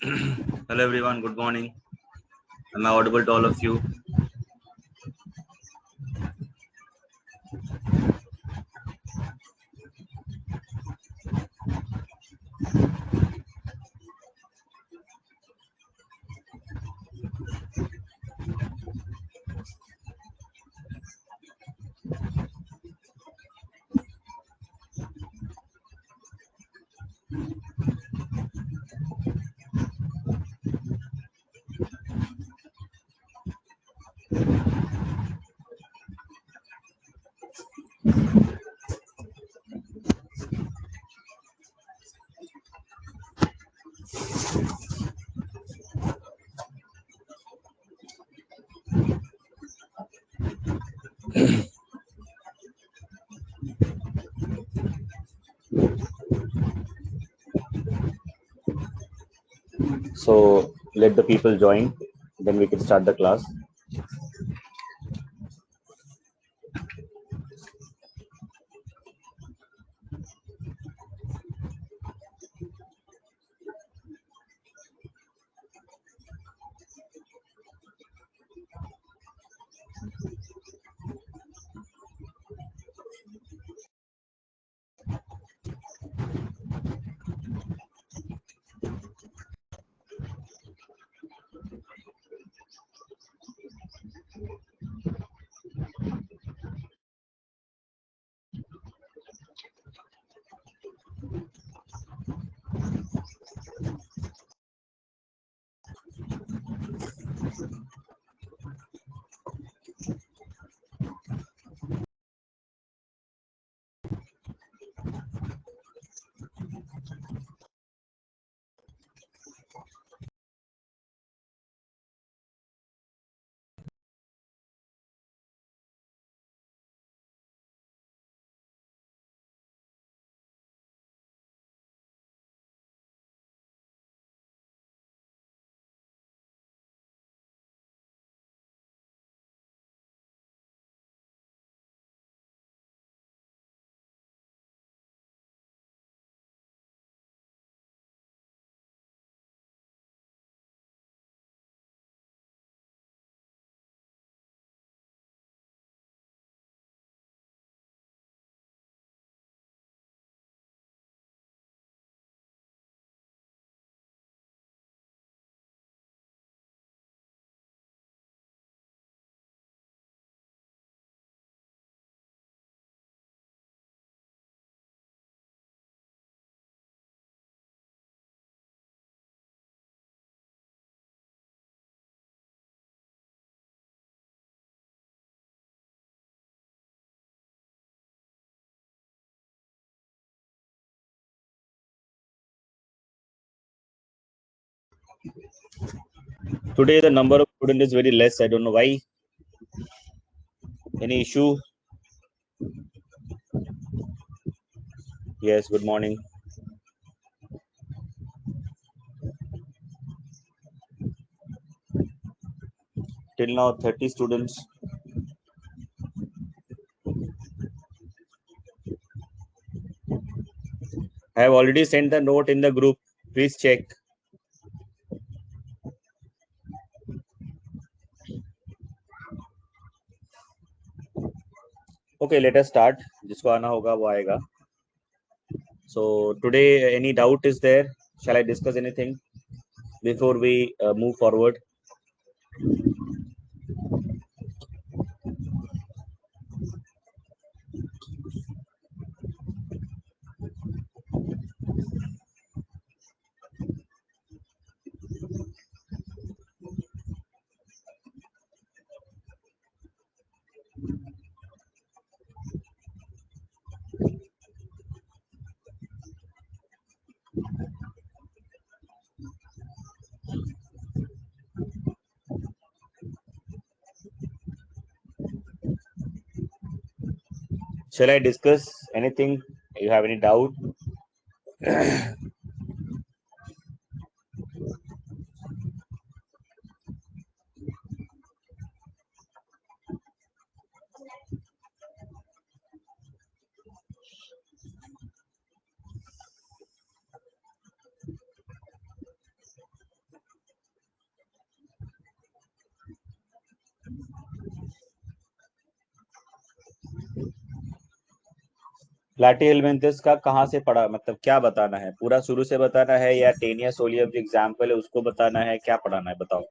Hello everyone, good morning. Am I audible to all of you? So let the people join, then we can start the class. Today the number of students is very less. I don't know why. Any issue? Yes, good morning. Till now 30 students. I have already sent the note in the group. Please check. Okay, let us start. जिसको आना होगा वो आएगा. So today any doubt is there? Shall I discuss anything before we move forward? Shall I discuss anything? You have any doubt? प्लैटीहेलमिंथस का कहाँ से पढ़ा, मतलब क्या बताना है, पूरा शुरू से बताना है या टेनिया सोलियम जो एग्जाम्पल है उसको बताना है, क्या पढ़ाना है बताओ।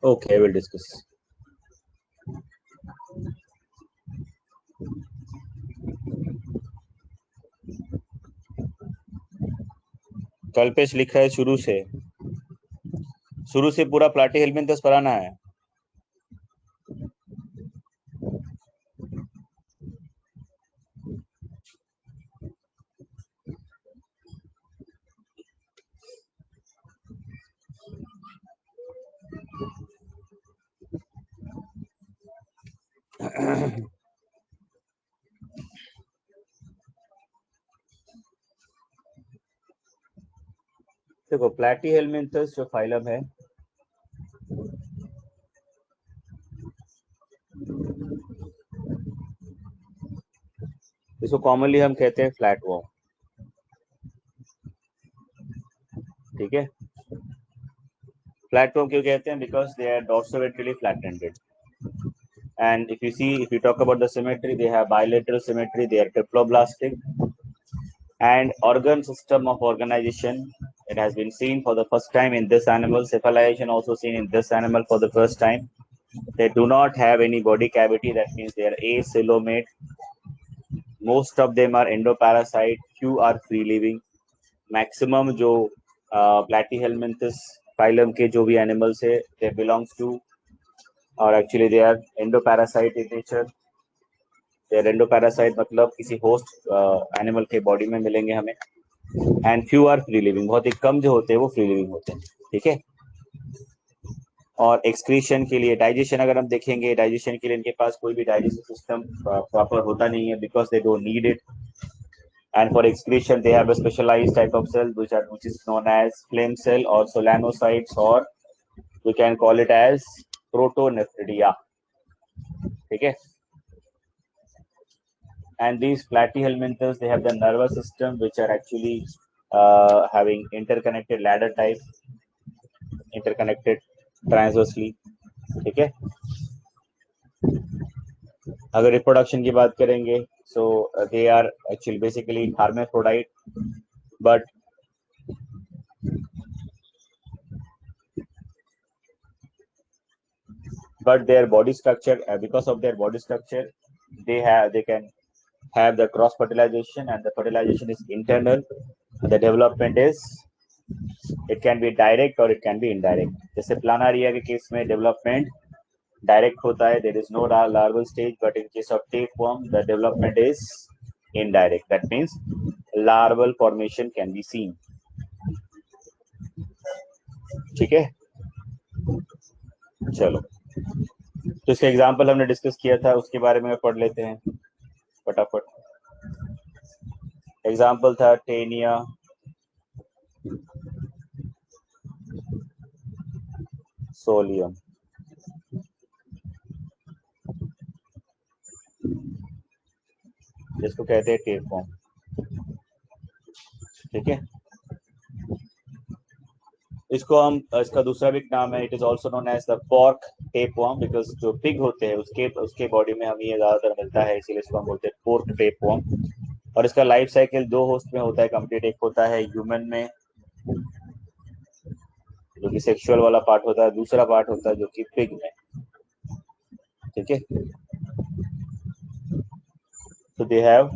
Okay, I will discuss. Kalpesh लिखा है शुरू से पूरा प्लैटीहेलमिंथस पढ़ाना है। देखो, प्लैटीहेलमिंथस जो फाइलम है, इसको कॉमनली हम कहते हैं फ्लैट वॉर्म। ठीक है, फ्लैट वॉर्म क्यों कहते हैं? Because they are dorsoventrally flattened. And if you talk about the symmetry, they have bilateral symmetry, they are triploblastic. And organ system of organization, it has been seen for the first time in this animal. Cephalization also seen in this animal for the first time. They do not have any body cavity, that means they are acoelomate. Most of them are endoparasite, few are free living. Maximum जो platyhelminthes phylum के जो भी animals है, they belongs to, और actually they are endoparasite in nature. They are endoparasite मतलब किसी host animal के body में मिलेंगे हमें. And few are free living, बहुत ही कम जो होते हैं वो free living होते हैं. ठीक है, और एक्सक्रीशन के लिए, डाइजेशन अगर हम देखेंगे, डाइजेशन के लिए इनके पास कोई भी डाइजेशन सिस्टम प्रॉपर होता नहीं है, because they don't need it. And for excretion they have a specialized type of cell which is known as flame cell or solanocytes, or we can call it as protonephridia. ठीक है, and these platyhelminthes, they have the nervous system which are actually having interconnected ladder type, interconnected transversely. ठीक है, अगर reproduction की बात करेंगे, so they are actually basically hermaphrodite, but their body structure, because of their body structure, they can have the cross fertilization, and the fertilization is internal. The development is, it can be direct or it can be indirect. जैसे प्लानारिया के case में development direct होता है, there is no larval stage, but in case of tapeworm the development is indirect, that means larval formation can be seen. ठीक है, चलो, तो इसका एग्जांपल हमने डिस्कस किया था, उसके बारे में पढ़ लेते हैं फटाफट. एग्जांपल था टेनिया सोलियम, जिसको कहते हैं टेपवर्म. ठीक है, इसको हम, इसका दूसरा भी नाम है, it is also known as the pork tapeworm, because जो पिग होते हैं उसके बॉडी में हमें ये ज्यादातर मिलता है, इसीलिए इसको हम बोलते हैं पोर्क टेपवर्म. और इसका लाइफ साइकिल दो होस्ट में होता है कंप्लीट. एक होता है ह्यूमन में, जो कि सेक्सुअल वाला पार्ट होता है, दूसरा पार्ट होता है जो कि पिग में. ठीक है, तो they have,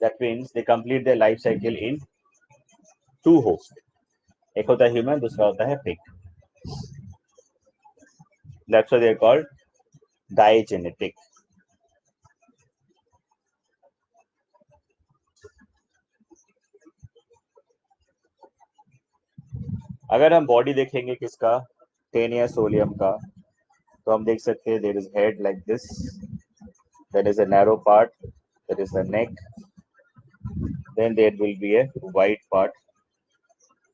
that means they complete their life cycle in two host. एक होता है ह्यूमन, दूसरा होता है pig. That's why they are called digenetic. अगर हम बॉडी देखेंगे किसका, टेनिया सोलियम का, तो हम देख सकते हैं there is head like this, there is a narrow part, there is a neck, then there will be a wide part.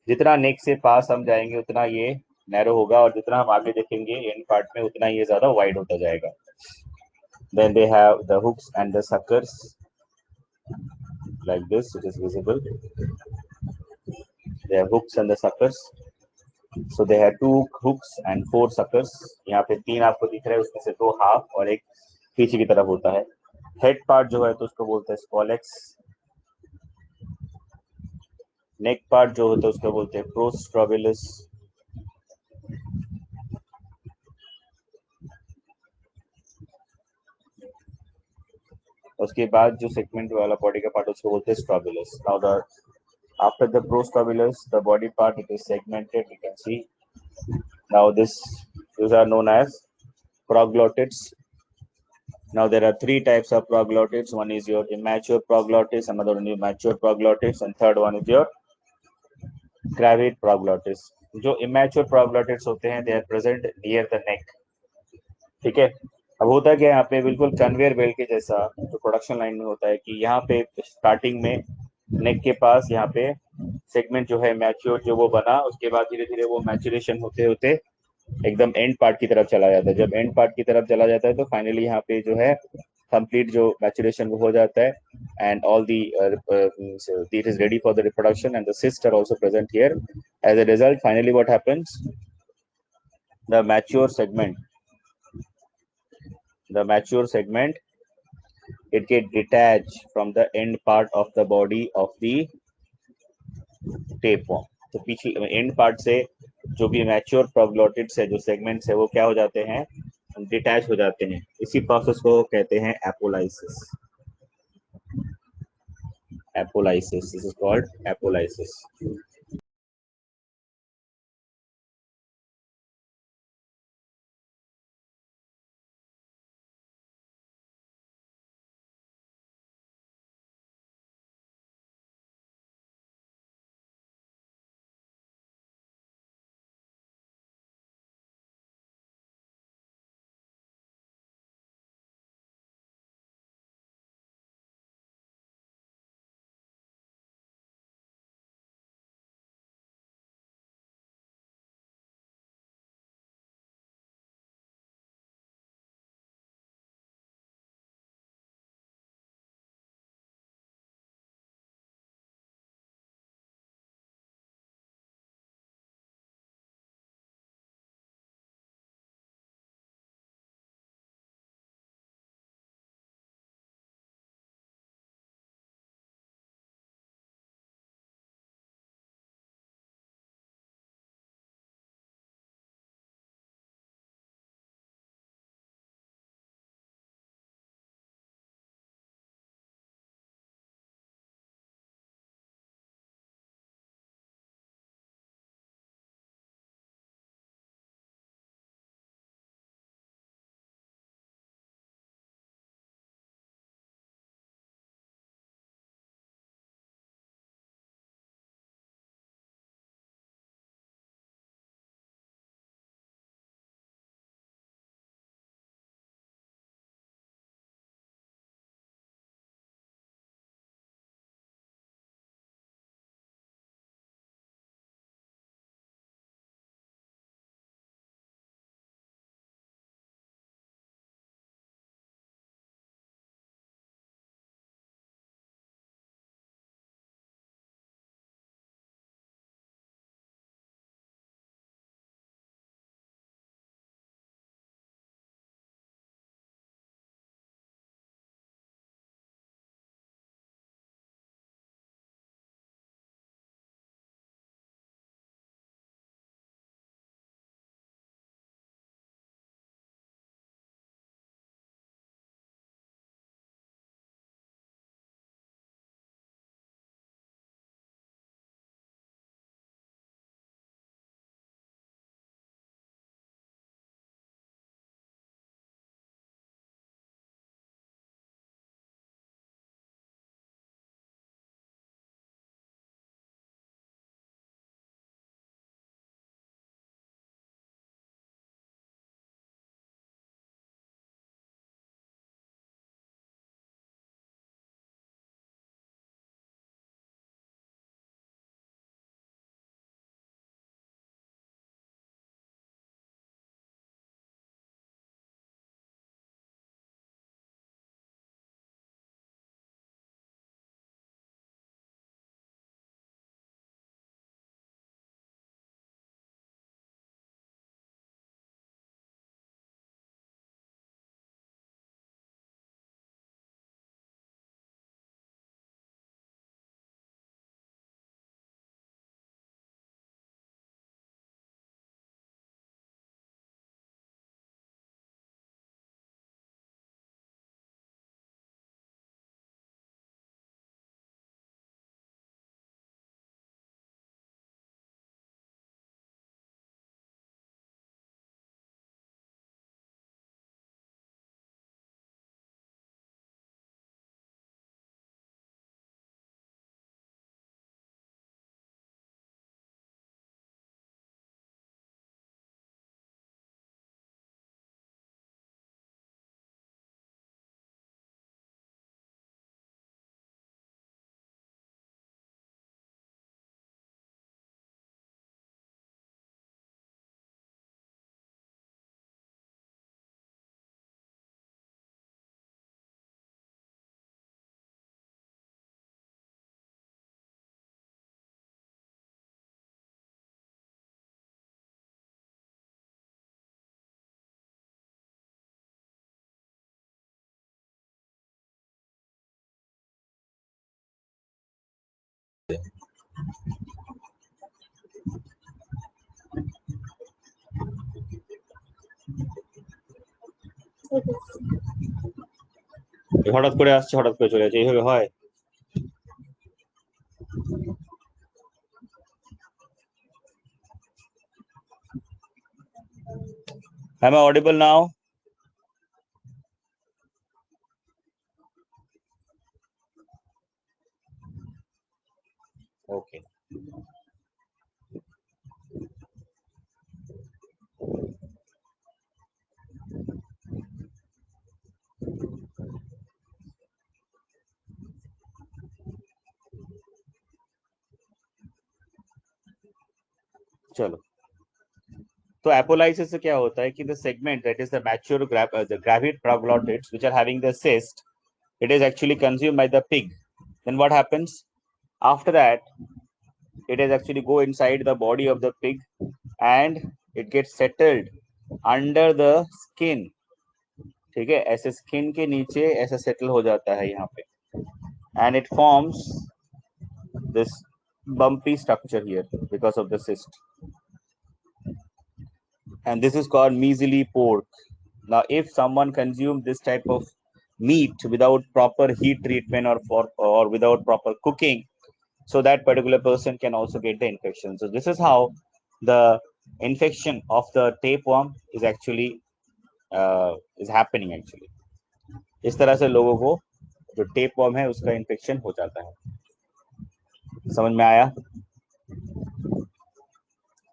जितना नेक से पास हम जाएंगे उतना ये नैरो होगा, और जितना हम आगे देखेंगे एंड पार्ट में उतना ये ज्यादा वाइड होता जाएगा. Then they have the hooks and the suckers like this, it is visible. They have hooks and the suckers. So they have 2 hooks and 4 suckers. यहाँ पे 3 आपको दिख रहे हैं, उसमें से 2 हाफ और एक पीछे की तरफ होता है. हेड पार्ट जो है तो उसको बोलते हैं स्कॉलेक्स. नेक पार्ट जो होता है उसको बोलते हैं प्रोस्ट्रोबिलस. उसके बाद जो सेगमेंट वाला बॉडी का पार्ट उसको बोलते हैं strobilus. Now the after the prostobilus the body part it is segmented, you can see. Now these are known as proglottids. Now there are 3 types of proglottids. One is your immature proglottids, another one is mature proglottids, and third one is your gravid proglottids. जो immature proglottids होते हैं they are present near the neck. ठीक है. अब होता क्या है यहाँ पे बिल्कुल कन्वेयर बेल्ट के जैसा जो प्रोडक्शन लाइन में होता है कि यहाँ पे स्टार्टिंग में नेक के पास यहाँ पे सेगमेंट जो है मैच्योर जो वो बना, उसके बाद धीरे धीरे वो मैचुरेशन होते होते एकदम एंड पार्ट की तरफ चला जाता है. जब एंड पार्ट की तरफ चला जाता है तो फाइनली यहाँ पे जो है कंप्लीट जो मैचुरेशन वो हो जाता है, and all the it is ready for the reproduction and the cysts are also present here. As a result, finally what happens, the mature segment it get detached from the end part of the body of the tapeworm. तो पीछे and part से जो भी mature proglottids है, जो segments है, वो क्या हो जाते हैं, डिटैच हो जाते हैं. इसी प्रोसेस को कहते हैं apolysis. This is called apolysis. হঠাৎ করে আসছে, হঠাৎ করে চলে যাচ্ছে, এইভাবে হয়। Am I audible now? Okay. चलो, तो एपोलाइसिस से क्या होता है कि the segment that is the mature gravid proglottids which are having the cyst, it is actually consumed by the pig. Then what happens after that? It is actually go inside the body of the pig and it gets settled under the skin. ठीक है, ऐसे skin के नीचे ऐसा settle हो जाता है यहाँ पे, and it forms this bumpy structure here because of the cyst, and this is called measly pork. Now if someone consumes this type of meat without proper heat treatment or without proper cooking, so that particular person can also get the infection. So this is how the infection of the tapeworm is actually is happening actually. इस तरह से लोगों को जो tapeworm है उसका infection हो जाता है। समझ में आया?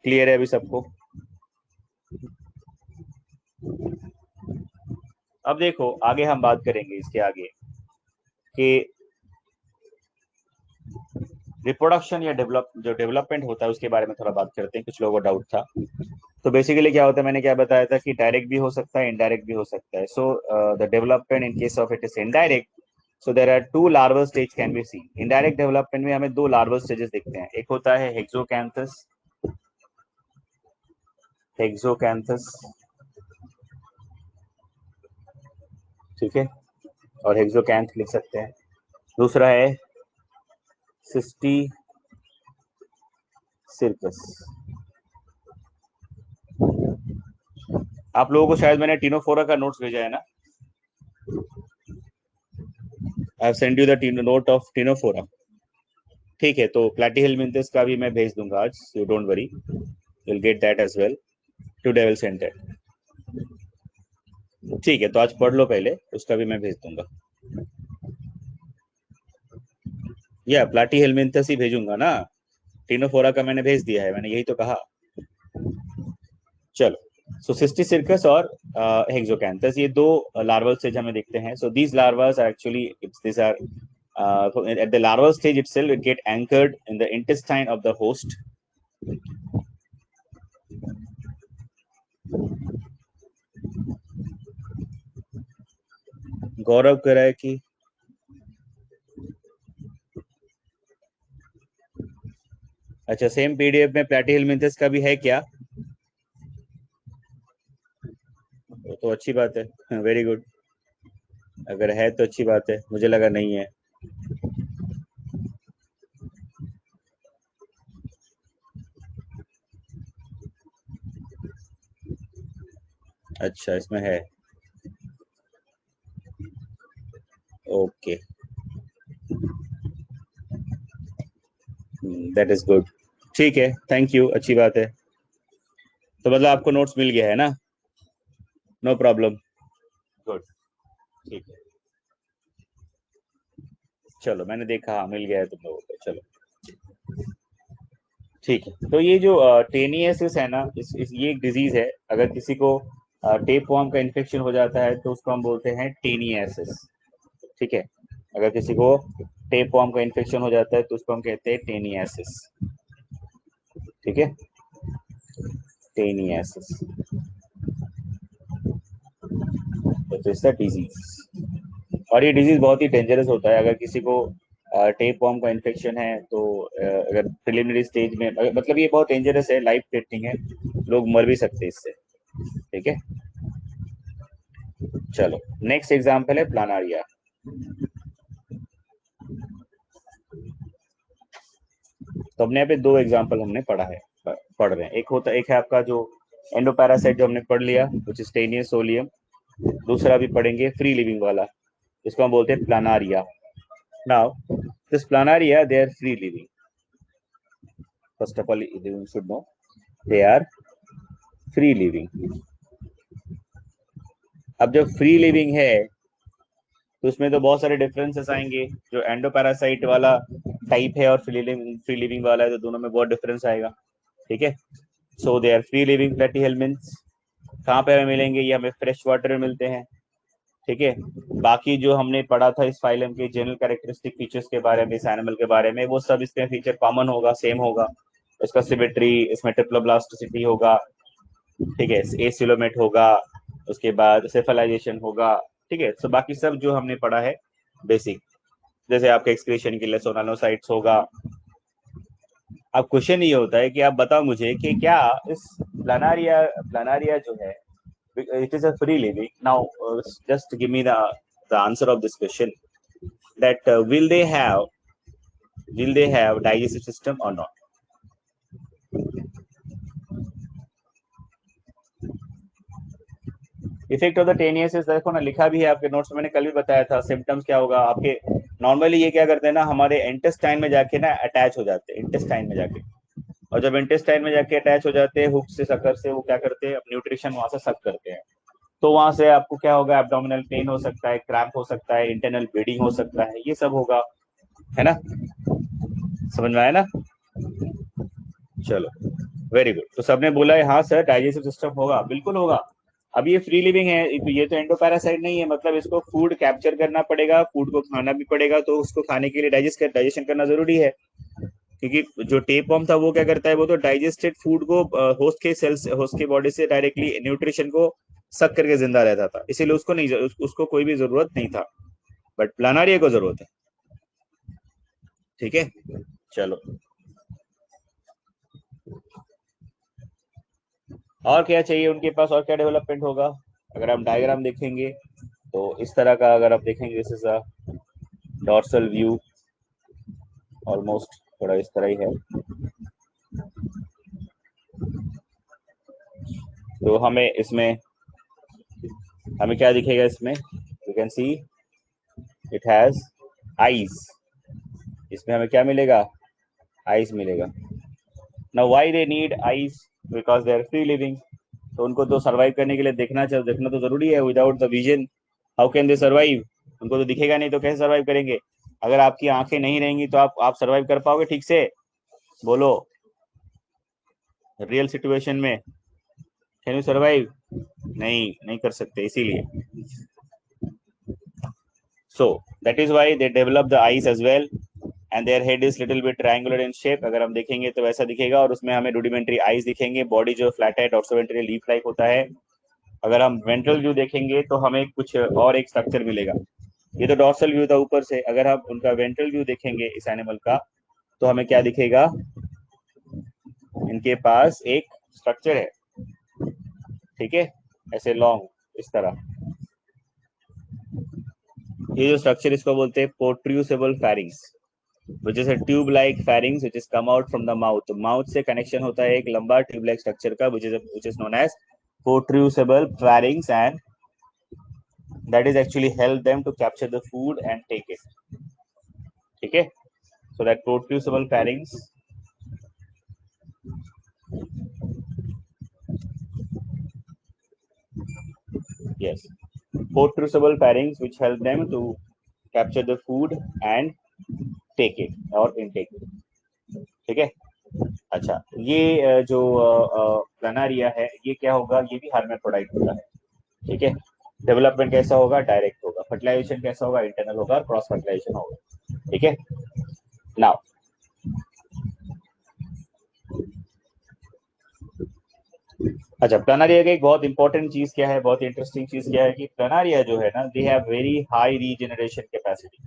क्लियर है अभी सबको? अब देखो आगे हम बात करेंगे इसके आगे कि रिप्रोडक्शन या डेवलपमेंट होता है उसके बारे में थोड़ा बात करते हैं। कुछ लोगों को डाउट था। तो बेसिकली क्या होता है, मैंने क्या बताया था कि डायरेक्ट भी हो सकता है, इनडायरेक्ट भी हो सकता है। So the development in case of it is indirect, so there are two larval stage can be seen. Indirect development में हमें दो लार्वल स्टेजेस दिखते हैं। एक होता है हेक्सोकैंथस, हेक्सोकैंथस, ठीक है, और हेक्सोकैंथ लिख सकते हैं। दूसरा है सिस्टी सिरकस। आप लोगों को शायद मैंने टिनोफोरा का नोट्स भेजा है ना? I have send you the note of Ctenophora. ठीक है, तो प्लैटीहेलमिंथस का भी मैं भेज दूंगा आज, you don't worry, you will get that as well. Today I will send that. ठीक है, तो आज पढ़ लो पहले, उसका भी मैं भेज दूंगा। या प्लैटीहेलमिंथस ही भेजूंगा ना, टिनोफोरा का मैंने भेज दिया है, मैंने यही तो कहा। चलो, सो सिस्टी सिरकस और हेक्सोकैंथस, ये दो लार्वल स्टेज हमें दिखते हैं। So these larvas are actually this are at the larval stage itself it get anchored in the intestine of the host. गौरव कह रहा है कि अच्छा सेम पीडीएफ में प्लैटीहेलमिंथस का भी है क्या? तो अच्छी बात है, वेरी गुड। अगर है तो अच्छी बात है, मुझे लगा नहीं है। अच्छा, इसमें है, ओके, दैट इज गुड। ठीक है, थैंक यू, अच्छी बात है। तो मतलब आपको नोट्स मिल गया है ना? नो प्रॉब्लम, गुड, ठीक है। चलो, मैंने देखा, हाँ मिल गया है तुम लोगों को, चलो ठीक है। तो ये जो टेनियसिस है ना, ये एक डिजीज है। अगर किसी को टेपवर्म का इन्फेक्शन हो जाता है तो उसको हम बोलते हैं टेनियसिस, ठीक है। अगर किसी को टेपवर्म का इन्फेक्शन हो जाता है तो उसको हम कहते हैं टेनियसिस, ठीक है, टेनियसिस, तो डिजीज। और ये डिजीज बहुत ही डेंजरस होता है। अगर किसी को टेपवर्म का इन्फेक्शन है तो अगर प्रिलिमिनरी स्टेज में, मतलब ये बहुत डेंजरस है, लाइफ थ्रेटनिंग है, लोग मर भी सकते हैं इससे, ठीक है। चलो, नेक्स्ट एग्जांपल है प्लानारिया। तो हमने यहाँ पे दो एग्जाम्पल हमने पढ़ रहे हैं। एक है आपका जो एंडोपैरासाइट जो हमने पढ़ लिया, विच इज टेनियस सोलियम। दूसरा भी पढ़ेंगे फ्री लिविंग वाला, जिसको हम बोलते हैं planaria. Now this planaria they are free living. First of all you should know they are free living. अब जब फ्री लिविंग है तो उसमें तो बहुत सारे डिफरेंसेस आएंगे। जो एंडोपैरासाइट वाला टाइप है और फ्री लिविंग वाला है, तो दोनों में बहुत डिफरेंस आएगा। ठीक है, so they are free living प्लेटीहेल्मिन्थ्स। कहाँ पे हमें मिलेंगे? ये हमें फ्रेश वाटर में मिलते हैं। ठीक है, बाकी जो हमने पढ़ा था इस फाइलम के जनरल कैरेक्टरिस्टिक फीचर्स के बारे में, इस एनिमल के बारे में, वो सब इसमें फीचर कॉमन होगा, सेम होगा। इसका सिमेट्री, इसमें ट्रिप्लोब्लास्टिसिटी होगा, ठीक है, एसिलोमेट होगा, उसके बाद सेफलाइजेशन होगा। ठीक है, तो बाकी सब जो हमने पढ़ा है बेसिक, जैसे आपके एक्सक्रीशन के लिए सोनानोसाइट्स होगा। अब क्वेश्चन ये होता है कि आप बताओ मुझे कि क्या इस प्लानारिया जो है, it is a free living. Now, just give me the answer of this question. That will they have digestive system or not? Effect of the taeniasis देखो ना, लिखा भी है आपके नोट्स में, मैंने कल भी बताया था। सिम्टम्स क्या होगा आपके? नॉर्मली ये क्या करते हैं ना, हमारे इंटेस्टाइन में जाके ना अटैच हो जाते हैं, इंटेस्टाइन में जाके। और जब इंटेस्टाइन में जाके अटैच हो जाते हैं हुक से, सकर से, वो क्या करते हैं, न्यूट्रिशन वहां से सक करते हैं। तो वहां से आपको क्या होगा? एब्डोमिनल पेन हो सकता है, क्रैम्प हो सकता है, इंटरनल ब्लीडिंग हो सकता है, ये सब होगा, है ना? समझ में आया ना? चलो, वेरी गुड। तो सबने बोला है हाँ सर डाइजेस्टिव सिस्टम होगा, बिल्कुल होगा। अब ये फ्री लिविंग है, ये तो एंडोपैरासाइट नहीं है, मतलब इसको फूड कैप्चर करना पड़ेगा, फूड को खाना भी पड़ेगा, तो उसको खाने के लिए डाइजेशन करना जरूरी है। क्योंकि जो टेपवर्म था वो क्या करता है, वो तो डाइजेस्टेड फूड को होस्ट के सेल्स, होस्ट के बॉडी से डायरेक्टली न्यूट्रिशन को सक करके जिंदा रहता था, इसीलिए उसको नहीं, उसको कोई भी जरूरत नहीं था। बट प्लानारिया को जरूरत है। ठीक है, चलो। और क्या चाहिए उनके पास, और क्या डेवलपमेंट होगा? अगर हम डायग्राम देखेंगे तो इस तरह का, अगर आप देखेंगे, this is a dorsal view, almost थोड़ा इस तरह ही है। तो हमें क्या दिखेगा इसमें? You can see it has eyes. इसमें हमें क्या मिलेगा? आईज मिलेगा। Now why they need eyes? Because they are free living. तो उनको तो सर्वाइव करने के लिए देखना तो जरूरी है। Without the vision how can they survive? उनको तो दिखेगा नहीं तो कैसे सर्वाइव करेंगे? अगर आपकी आंखें नहीं रहेंगी तो आप सर्वाइव कर पाओगे ठीक से? बोलो, रियल सिचुएशन में कैन यू सर्वाइव? नहीं कर सकते, इसीलिए। So that is why they develop the eyes as well, and their head is little bit triangular in shape. अगर हम देखेंगे तो वैसा दिखेगा, और उसमें हमें रूडिमेंट्री आईज दिखेंगे। बॉडी जो फ्लैट है, डॉर्सोवेंट्रल लीफ लाइक होता है। अगर हम वेंट्रल व्यू देखेंगे तो हमें कुछ और एक स्ट्रक्चर मिलेगा। ये तो डॉर्सल व्यू था ऊपर से, अगर हम उनका वेंट्रल व्यू देखेंगे इस एनिमल का, तो हमें क्या दिखेगा? इनके पास एक स्ट्रक्चर है, ठीक है, ऐसे लॉन्ग, इस तरह। ये जो स्ट्रक्चर, इसको बोलते हैं पोट्रूसिबल pharynx, which is a tube like pharynx which is come out from the mouth. तो माउथ से कनेक्शन होता है एक लंबा ट्यूब लाइक स्ट्रक्चर का, which is known as protrusible pharynx, and that is actually help them to capture the food and take it. ठीक है, so that protrusible pharynx, yes, protrusible pharynx which help them to capture the food and take it or intake it. ठीक है, अच्छा। ये जो प्लानारिया है, ये क्या होगा? ये भी हर्मेफ्रोडाइट होता है। ठीक है, डेवलपमेंट कैसा होगा? डायरेक्ट होगा। फर्टिलाइजेशन कैसा होगा? इंटरनल होगा, और क्रॉस फर्टिलाइजेशन होगा। ठीक है, नाउ अच्छा, प्लानारिया की एक बहुत इंपॉर्टेंट चीज क्या है, बहुत इंटरेस्टिंग चीज क्या है कि प्लानारिया जो है ना, दे have very high regeneration capacity.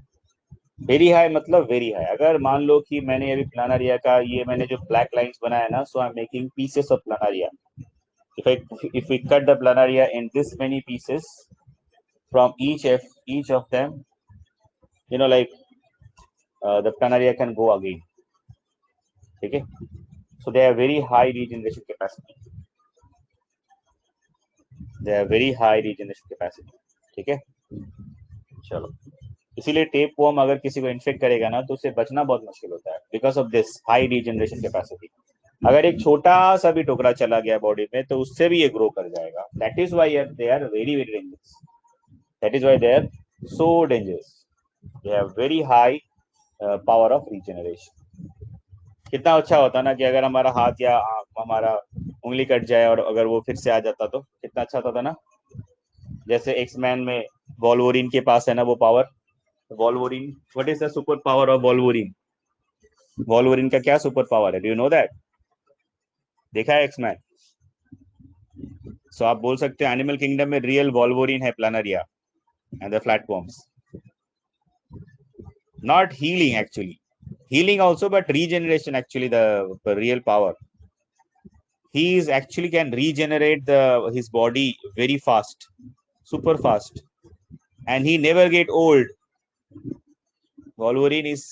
Very high मतलब वेरी हाई। अगर मान लो कि मैंने अभी प्लानारिया का, ये मैंने जो ब्लैक लाइंस बनाया ना, so I am making pieces of planaria. If we cut the planaria in this many pieces, from each of them, like the planaria can go again. ठीक है, so they have very high regeneration capacity, they have very high regeneration capacity, ठीक है। चलो, इसीलिए tape worm अगर किसी को infect करेगा ना तो उससे बचना बहुत मुश्किल होता है, because of this high regeneration capacity. अगर एक छोटा सा भी टुकड़ा चला गया बॉडी में तो उससे भी ये ग्रो कर जाएगा। That is why they are very very dangerous, that is why they are so dangerous, they have very high power of regeneration. कितना अच्छा होता ना कि अगर हमारा हाथ या हमारा उंगली कट जाए और अगर वो फिर से आ जाता तो कितना अच्छा होता ना। जैसे एक्समैन में वॉल्वरिन के पास है ना वो power, Wolverine, what is the super power of Wolverine? Wolverine का क्या सुपर पावर है, डू यू नो दैट? देखा है एक्समैन? सो आप बोल सकते हैं एनिमल किंगडम में रियल वॉल्वरिन है planaria and the flatworms. Not healing actually, healing also, but regeneration actually the real power. He is actually can regenerate his body very fast, super fast, and he never get old. Wolverine is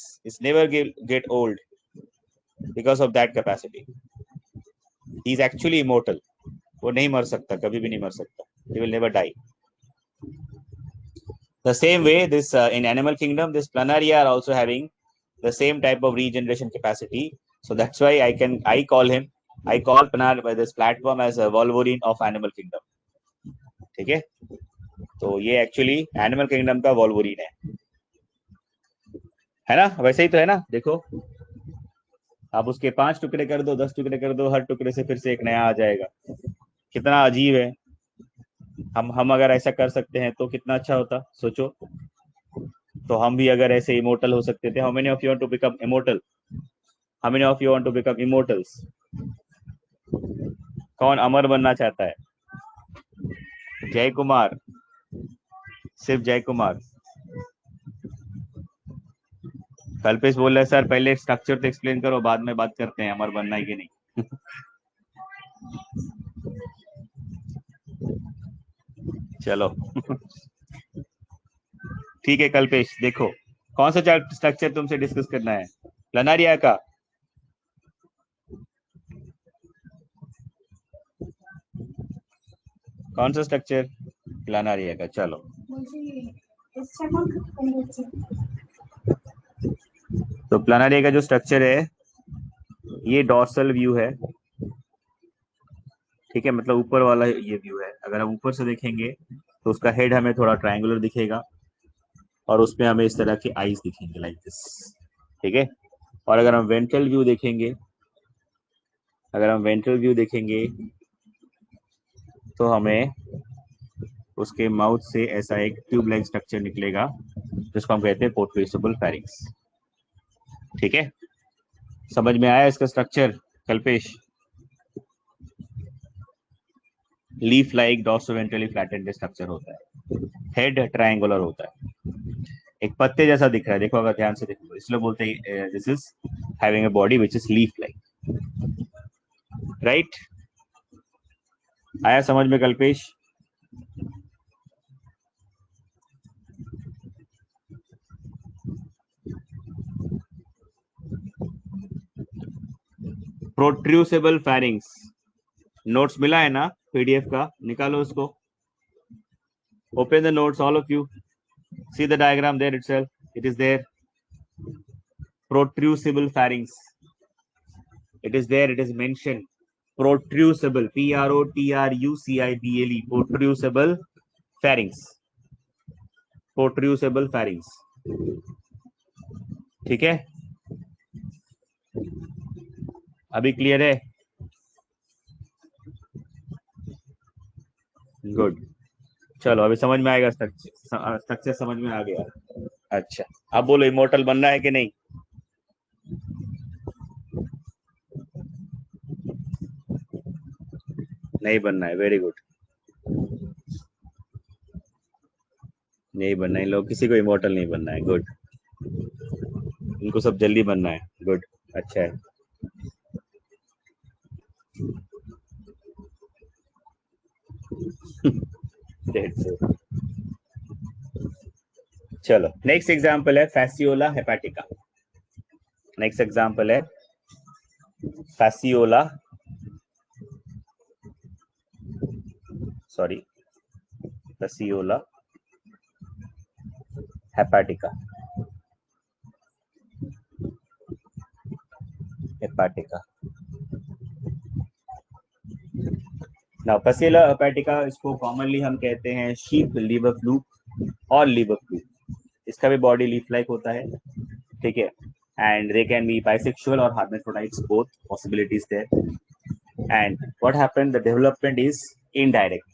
never get old because of that capacity. He is actually immortal. वो नहीं मर सकता, कभी भी नहीं मर सकता. He will never die. The same way, this in animal kingdom, this planaria are also having the same type of regeneration capacity. So that's why I call Planar by this platform as a Wolverine of animal kingdom. ठीक है, तो ये actually animal kingdom का वॉल्वरीन है ना? वैसे ही तो है ना, देखो आप उसके 5 टुकड़े कर दो, 10 टुकड़े कर दो, हर टुकड़े से फिर से एक नया आ जाएगा। कितना अजीब है। हम अगर ऐसा कर सकते हैं तो कितना अच्छा होता, सोचो। तो हम भी अगर ऐसे इमोर्टल हो सकते थे। How many of you want to become immortal? How many of you want to become immortals? कौन अमर बनना चाहता है? जय कुमार, सिर्फ जय कुमार। कल्पेश बोल रहा है सर पहले स्ट्रक्चर तो एक्सप्लेन करो, बाद में बात करते हैं अमर बनना है कि नहीं। चलो ठीक है कल्पेश, देखो कौन सा स्ट्रक्चर तुमसे डिस्कस करना है? प्लानरिया का? कौन सा स्ट्रक्चर? प्लानरिया का। चलो, तो प्लानरिया का जो स्ट्रक्चर है ये डॉर्सल व्यू है, ठीक है, मतलब ऊपर वाला ये व्यू है। अगर हम ऊपर से देखेंगे तो उसका हेड हमें थोड़ा ट्रायंगुलर दिखेगा और उसमें हमें इस तरह के आईज दिखेंगे लाइक दिस, ठीक है। और अगर हम वेंट्रल व्यू देखेंगे, तो हमें उसके माउथ से ऐसा एक ट्यूब लाइक स्ट्रक्चर निकलेगा जिसको हम कहते हैं पोर्ट्रेसिबल फेरिंग्स, ठीक है। समझ में आया इसका structure Kalpesh? Leaf like dorsoventrally flattened structure होता है, हेड ट्रायंगुलर होता है, एक पत्ते जैसा दिख रहा है। देखो अगर ध्यान से देखो, इसलिए बोलते हैं this is having a body which is leaf like, right? आया समझ में कल्पेश? प्रोट्रूसिबल फेरिंग्स, नोट्स मिला है ना पीडीएफ का? निकालो उसको, open the notes all of you, see the diagram there itself, it is there. Protrusible pharynx, it is there, it is mentioned. Protrusible, Protrucible, protrusible pharynx, protrusible pharynx, ठीक है। अभी clear है? गुड, चलो अभी समझ में आएगा, स्ट्रक्चर समझ में आ गया। अच्छा, अब बोलो इमोर्टल बनना है कि नहीं? नहीं बनना है, वेरी गुड। नहीं बनना है, लोग किसी को इमोर्टल नहीं बनना है, गुड। इनको सब जल्दी बनना है, गुड, अच्छा है। चलो नेक्स्ट एग्जांपल है फैसियोला हेपाटिका। नेक्स्ट एग्जांपल है fasciola, sorry, fasciola hepatica, hepatica. Now fasciola hepatica इसको कॉमनली हम कहते हैं sheep liver fluke और liver fluke. इसका भी बॉडी लीफ लाइक होता है, ठीक है, and they can be bisexual or hermaphrodites, both possibilities there. And what happened, the development is indirect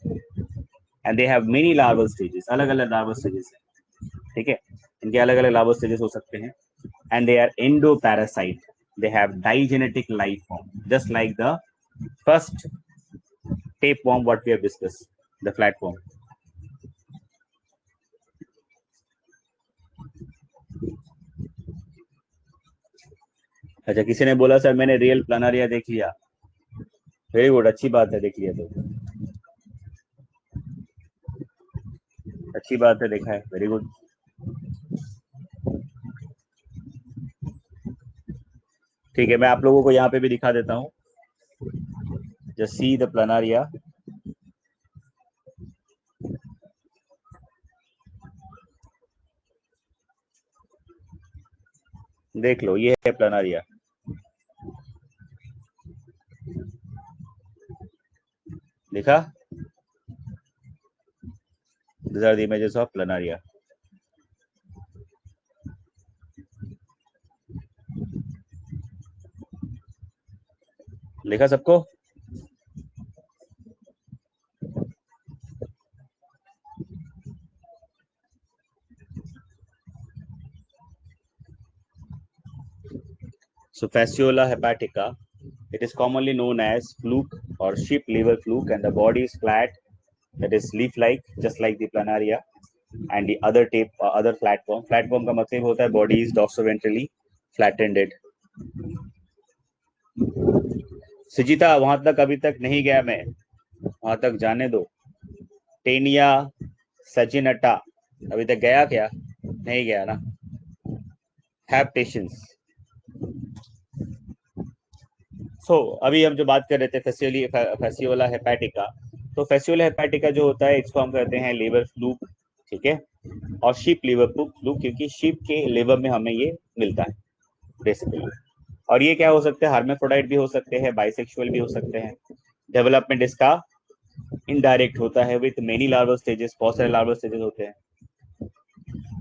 and they have many larval stages, अलग अलग larval stages है, ठीक है, इनके अलग अलग larval stages हो सकते हैं. And they are endoparasite, they have digenetic life form just like the first tapeworm what we have discussed, the flatworm. अच्छा, किसी ने बोला सर मैंने रियल प्लानरिया देख लिया. वेरी गुड, अच्छी बात है, देख लिया तो अच्छी बात है, देखा है, वेरी गुड. ठीक है, मैं आप लोगों को यहाँ पे भी दिखा देता हूँ. Just see the planaria. देख लो, ये है प्लानरिया. देखा, these are the images of planaria. लिखा सबको? So Fasciola hepatica, it is commonly known as fluke or sheep liver fluke, and the body is flat, that is leaf-like, just like the planaria, and the other tape, other flatworm. Flatworm का मतलब होता है body is dorsoventrally flat-ended. Sujita, वहां तक अभी तक नहीं गया मैं, वहां तक जाने दो. टेनिया सजिनटा अभी तक गया क्या? नहीं गया ना. Have patience. सो अभी हम जो बात कर रहे थे फैसियोला हेपेटिका, तो फैसियोला हेपेटिका जो होता है इसको हम कहते हैं लिवर फ्लूक, ठीक है, और शीप लिवर फ्लूक, क्योंकि शीप के लिवर में हमें ये मिलता है बेसिकली. और ये क्या हो सकते हैं, हार्मेफ्रोडाइट भी हो सकते हैं, बाइसेक्सुअल भी हो सकते हैं. डेवलपमेंट इसका इनडायरेक्ट होता है विथ मेनी लार्वल स्टेजेस, बहुत सारे लार्वल स्टेजेस होते हैं.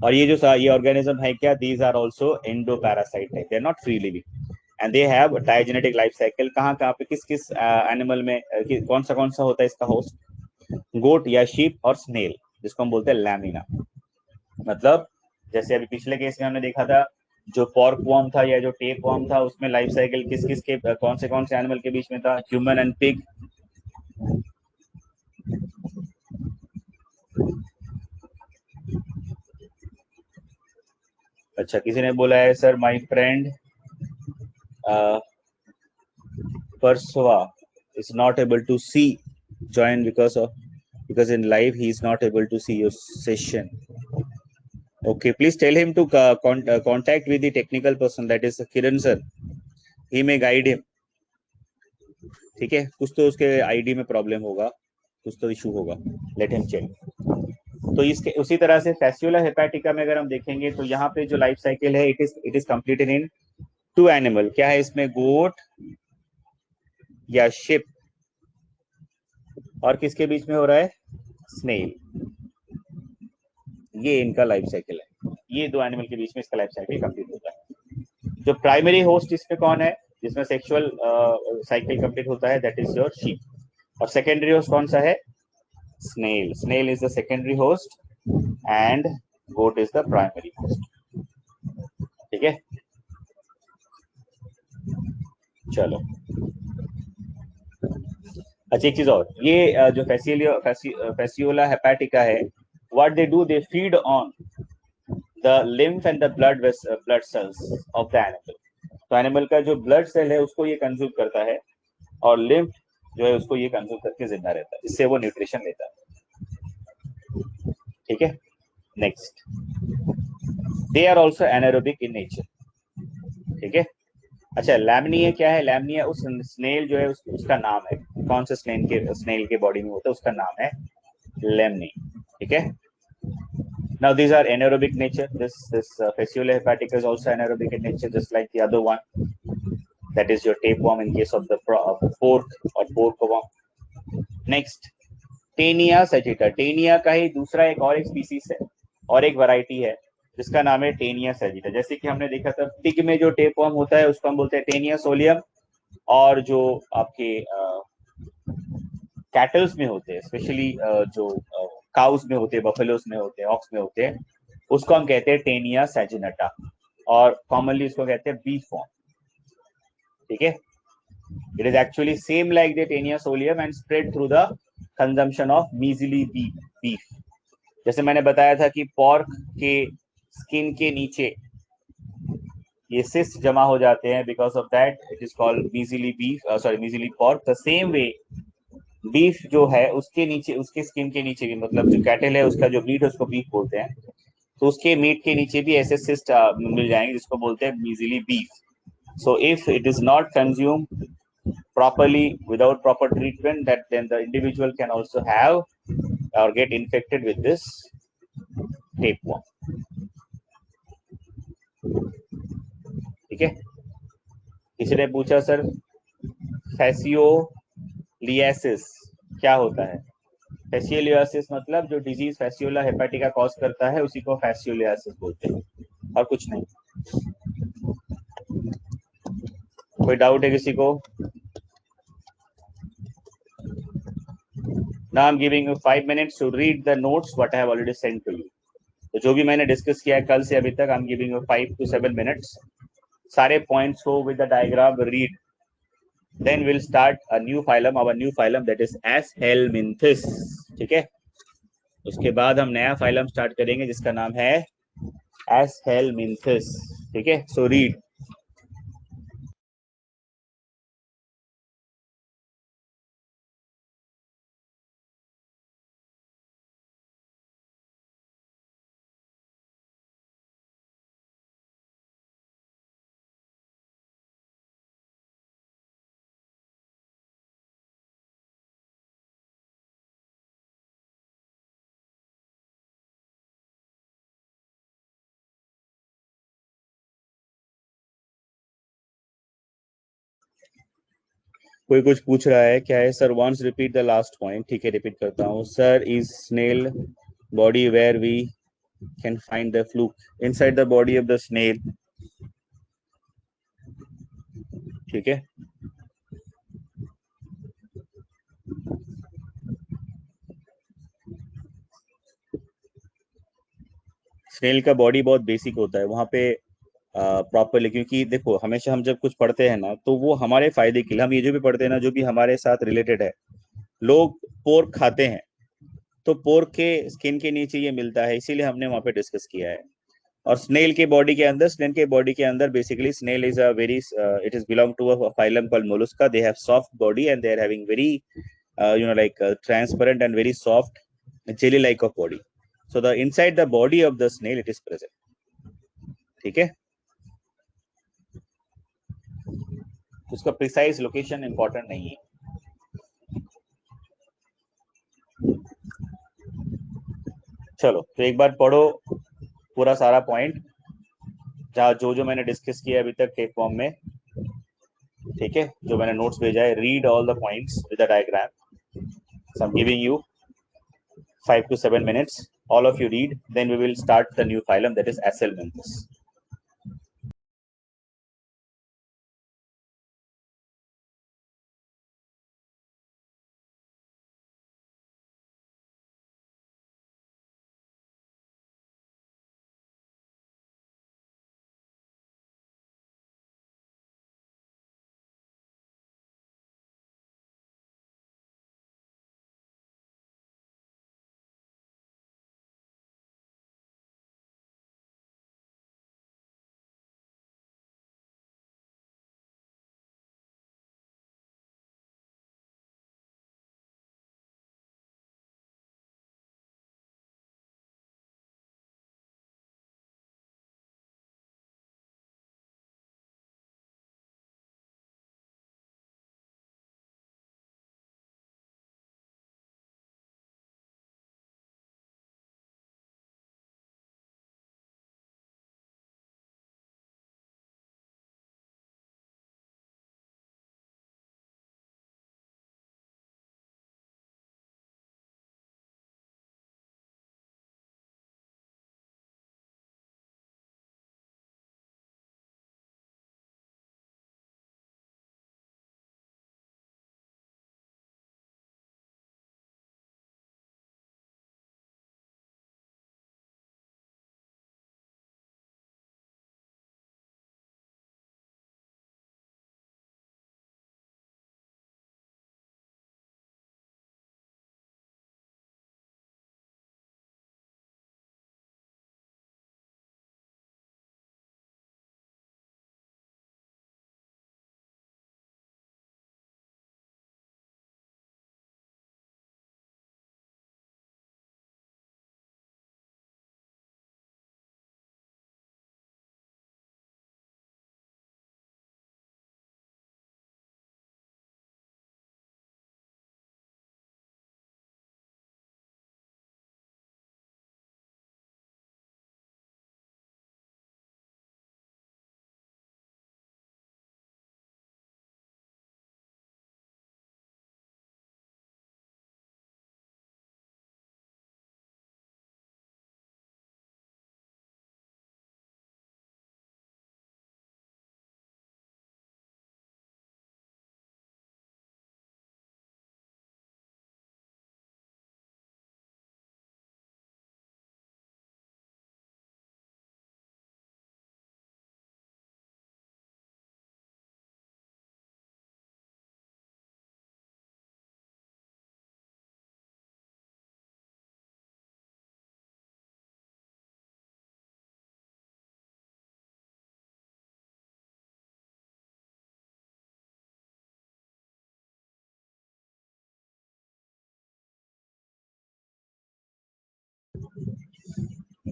और ये जो ये ऑर्गेनिज्म है क्या, दीज आर आल्सो एंडोपैरासाइट है, they are not free living and they have digenetic life cycle. कहाँ कहाँ पे किस किस एनिमल में कौन सा होता है इसका होस्ट, गोट या शीप और स्नेल, जिसको हम बोलते हैं लैमिना. मतलब जैसे अभी पिछले केस में हमने देखा था, जो पॉर्क वॉर्म था या जो टेप वॉर्म था, उसमें लाइफ साइकिल किस किस के कौन से एनिमल के बीच में था, ह्यूमन एंड पिग. अच्छा, किसी ने बोला है sir my friend Perswa is not able to see join because in live he is not able to see your session. Okay, please tell him to contact with the technical person, that is Kiran sir. He may guide him. ठीक है, कुछ तो उसके ID में problem होगा, कुछ तो issue होगा, लेट हिम चेक. तो इसके उसी तरह से फैसियोला हेपेटिका में अगर हम देखेंगे तो यहाँ पे जो लाइफ साइकिल है it is completed in 2 animal. क्या है इसमें, गोट या शिप, और किसके बीच में हो रहा है, स्नेल. ये इनका लाइफ साइकिल है, ये 2 एनिमल के बीच में इसका लाइफ साइकिल कंप्लीट होता है. जो प्राइमरी होस्ट इसमें कौन है, जिसमें सेक्सुअल साइकिल कंप्लीट होता है, दैट इज योर शीप. और सेकेंडरी होस्ट कौन सा है, snail. Snail is the secondary host and goat is the primary host. ठीक है, चलो. अच्छा, एक चीज और, ये जो फैसियोला हेपेटिका है, what they do, they feed on the lymph and the blood cells of the animal. तो एनिमल का जो ब्लड सेल है उसको ये कंज्यूम करता है, और लिम्फ जो है उसको ये कंज्यूम करके जिंदा रहता है, इससे वो न्यूट्रिशन लेता है. ठीक है, next, they are also anaerobic in nature. ठीक है, अच्छा, लैमनिया क्या है? लैमनिया उस स्नेल जो है उसका नाम है। कौन से स्नेल के बॉडी में होता है, उसका नाम है लेमनी। ठीक है। Now these are anaerobic nature. This fasciole hepatica is also anaerobic in nature, just like the other one. That is your tapeworm in case of the pork or pork worm. Next, Taenia saginata. Taenia का ही दूसरा एक species है और एक variety है जिसका नाम है टेनिया सजिटा। जैसे कि हमने देखा था पिग में जो टेपवर्म होता है उसको हम बोलते हैं टेनिया सोलियम, और जो आपके कैटल्स में होते हैं, स्पेशली जो काउस में होते हैं, बफेलोस में होते हैं, ऑक्स में होते हैं, उसको हम कहते हैं टेनिया सैजिनेटा, और कॉमनली इसको कहते हैं बीफ फॉर्म। ठीक है। It is actually same like the Taenia solium and spread through the consumption of मीजली beef. जैसे मैंने बताया था कि पॉर्क के स्किन के नीचे ये सिस्ट जमा हो जाते हैं, because of that it is called मीजली beef, sorry मीजली pork. The same way beef जो है उसके नीचे, उसके स्किन के नीचे भी, मतलब जो कैटल है उसका जो मीट है उसको बीफ बोलते हैं, तो उसके मीट के नीचे भी ऐसे सिस्ट मिल जाएंगे जिसको बोलते हैं मीजली beef. So if it is not consumed properly without proper treatment, that then the individual can also have or get infected with this tapeworm. ठीक है। किसी ने पूछा सर फैसियोलियासिस क्या होता है? फैसियोलियासिस मतलब जो डिजीज फैसियोला हेपेटिका कॉज करता है उसी को फैसियोलियासिस बोलते हैं, और कुछ नहीं। कोई डाउट है किसी को? Now I'm giving you 5 minutes to read the notes what I have already sent to you. तो जो भी मैंने डिस्कस किया है कल से अभी तक, I am giving you 5 to 7 minutes. सारे पॉइंट्स को with the diagram read, then will start a new phylum, our new phylum that is aschelminthes. ठीक है। उसके बाद हम नया फाइलम स्टार्ट करेंगे जिसका नाम है एसहेलमिन्थिस। ठीक है। So read. कोई कुछ पूछ रहा है क्या है sir? Once repeat the last point. ठीक है, रिपीट करता हूँ। Sir, is snail body where we can find the fluke? Inside the body of the snail. ठीक है। स्नेल का बॉडी बहुत बेसिक होता है वहां पे प्रॉपरली, क्योंकि देखो हमेशा हम जब कुछ पढ़ते हैं ना तो वो हमारे फायदे के लिए, हम ये जो भी पढ़ते हैं ना जो भी हमारे साथ रिलेटेड है, लोग पोर्क खाते हैं तो पोर्क के स्किन के नीचे ये मिलता है, इसीलिए हमने वहां पे डिस्कस किया है। और स्नेल के बॉडी के अंदर basically snail is a very, it is belong to a phylum called mollusca. They have soft body and they are having very like transparent and very soft jelly like of body. So the inside the body of the snail it is present. ठीक है। उसका precise location important नहीं है। चलो तो एक बार पढ़ो पूरा सारा पॉइंट, जहाँ जो जो मैंने डिस्कस किया अभी तक टेप फॉर्म में। ठीक है। जो मैंने नोट्स भेजा है, read all the points with the diagram. So I am giving you 5 to 7 minutes. All of you read, then we will start the new phylum that is Acelmenthus.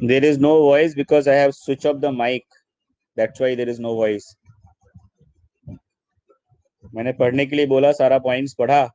There is no voice because I have switched off the mic. That's why there is no voice. मैंने पढ़ने के लिए बोला, सारा points पढ़ा.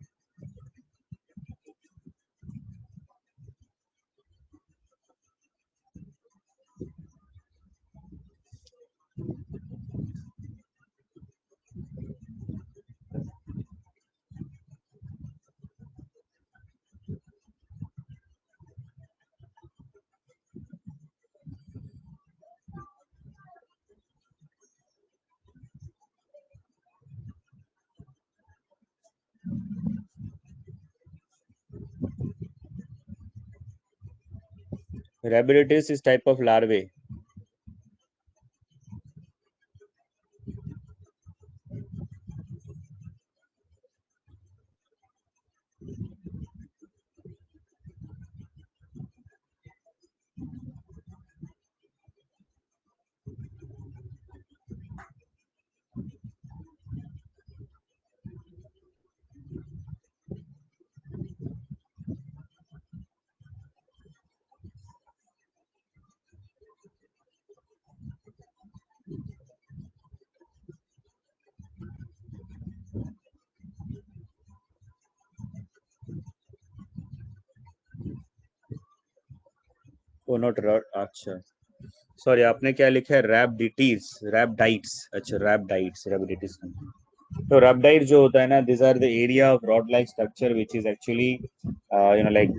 Rabbititis is type of larvae. Oh not rod. अच्छा, sorry, आपने क्या लिखा है? रैबडिटीज, रैबडाइट्स. अच्छा, रैबडाइट्स, रैबडिटीज. तो रैबडाइट जो होता है ना, this are the area of rod like structure which is actually like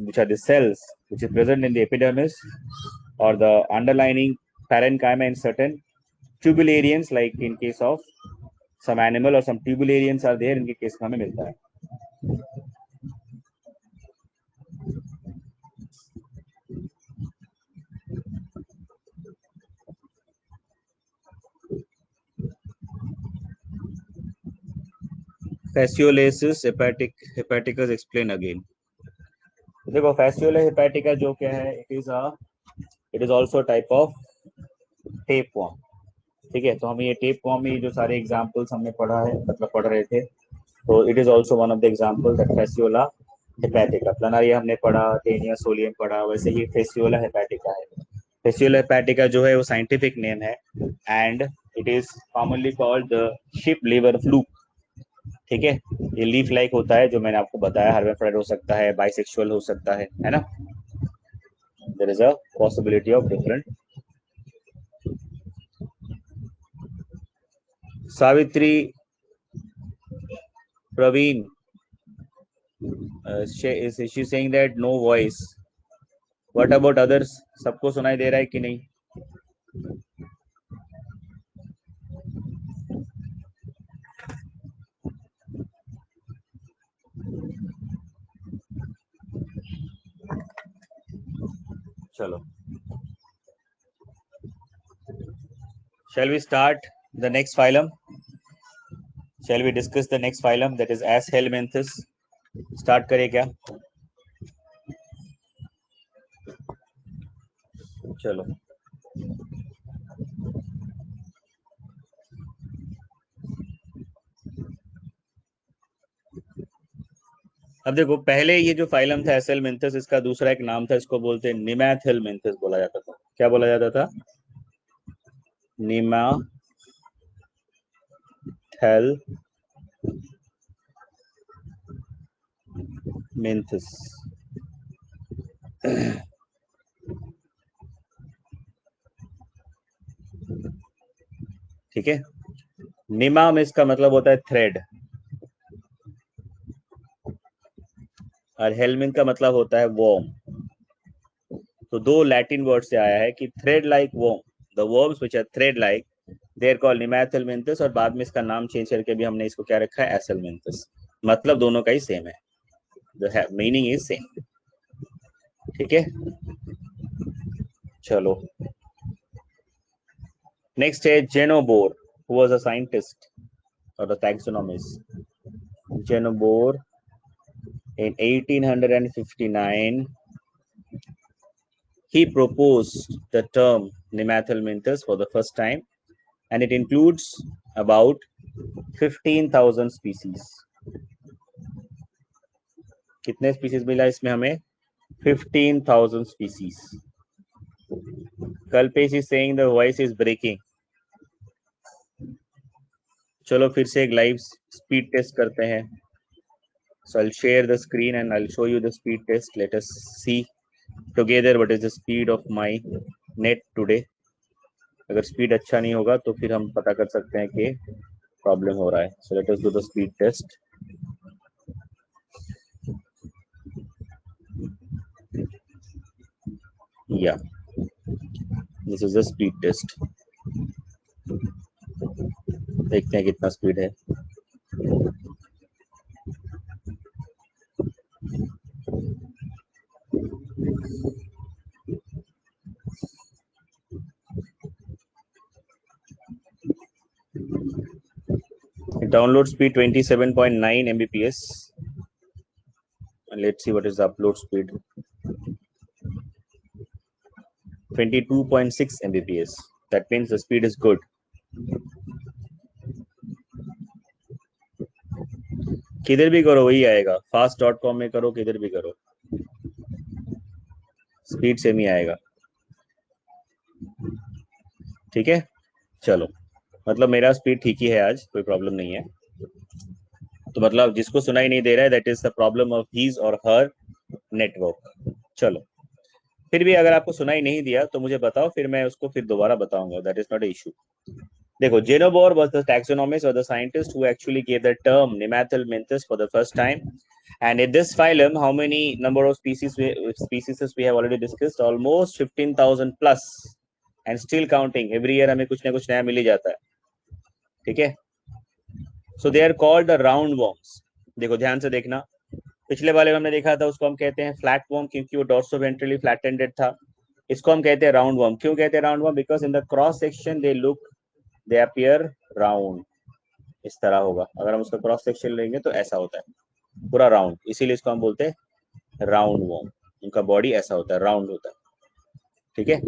which are the cells which is present in the epidermis or the underlining parenchyma in certain tubularians, like in case of some animal, or some tubularians are there, इनके case में हमें मिलता है. Fasciolaceous hepaticus, explain again. देखो, fasciola hepatica जो क्या है, it is also type of tapeworm. ठीक है, तो हम ये tapeworm में जो सारे एग्जांपल्स हमने पढ़ा है, मतलब पढ़ रहे थे, तो it is also one of the example that fasciola hepatica. प्लानारिया हमने पढ़ा, टेनिया सोलियम पढ़ा, वैसे ही fasciola hepatica है. fasciola hepatica जो है वो साइंटिफिक नेम है, and it is commonly called the ship liver fluke. ठीक है, ये लीफ लाइक होता है, जो मैंने आपको बताया, हर्माफ्रोडाइट हो सकता है, बाइसेक्सुअल हो सकता है ना. There is a possibility of different. Savitri, Praveen, is she saying that no voice? What about others? सबको सुनाई दे रहा है कि नहीं? चलो, shall we start the next phylum? Shall we discuss the next phylum, that is Aschelminthes? Start करें क्या? चलो, अब देखो, पहले ये जो फाइलम था एसेलमिंथस, इसका दूसरा एक नाम था, इसको बोलते हैं निमैथेलमिंथस बोला जाता था. क्या बोला जाता था? निमैथेलमिंथस. ठीक है, निमा में इसका मतलब होता है थ्रेड, और हेलमिन का मतलब होता है वॉर्म. तो दो लैटिन वर्ड से आया है कि thread like worm, the worms which are thread like, they are called nemathelminthes. और बाद में इसका नाम चेंज करके भी हमने इसको क्या रखा है? एसेलमिंथस. मतलब दोनों का ही सेम है, द मीनिंग इज सेम. ठीक है, चलो. नेक्स्ट है जेनोबोर, हु वाज अ साइंटिस्ट और a taxonomist. Jenobor in 1859 he proposed the term nemathelminthus for the first time, and it includes about 15,000 species. कितने स्पीसीज मिला इसमें हमें? 15,000 species. Kalpesh is saying the voice is breaking. चलो फिर से एक live speed test करते हैं. So I'll share the screen and I'll show you the speed test. Let us see together what is the speed of my net today. अगर speed अच्छा नहीं होगा तो फिर हम पता कर सकते हैं कि प्रॉब्लम हो रहा है. So let us do the speed test. Yeah, this is the speed test. देखते हैं कितना स्पीड है. Download speed 27.9 Mbps. And let's see what is the upload speed. 22.6 Mbps. That means the speed is good. किधर भी करो वही आएगा. fast.com में करो, किधर भी करो, स्पीड सेम ही आएगा. ठीक है, चलो. मतलब मेरा स्पीड ठीक ही है आज, कोई प्रॉब्लम नहीं है. तो मतलब जिसको सुनाई नहीं दे रहा है, that is the problem of his और हर नेटवर्क. चलो, फिर भी अगर आपको सुनाई नहीं दिया तो मुझे बताओ, फिर मैं उसको फिर दोबारा बताऊंगा. That is not a issue. देखो, Jenobor was the taxonomist or the scientist who actually gave the term Nemathelminthus for the first time. And in this phylum, how many number of species we have already discussed? Almost 15,000 plus, and still counting. Every year हमें कुछ ना कुछ नया मिल ही जाता है. ठीक है. So they are called the roundworms. देखो ध्यान से देखना, पिछले वाले में हमने देखा था उसको हम कहते हैं फ्लैट वर्म, क्योंकि वो डॉर्सोवेंट्रली फ्लैट एंडेड था. इसको हम कहते हैं राउंड वर्म. क्यों कहते हैं round worm? Because in the cross section they appear round. इस तरह होगा. अगर हम उसका क्रॉस सेक्शन लेंगे तो ऐसा होता है, पूरा राउंड. इसीलिए इसको हम बोलते हैं राउंड वर्म. उनका बॉडी ऐसा होता है, राउंड होता है. ठीक है.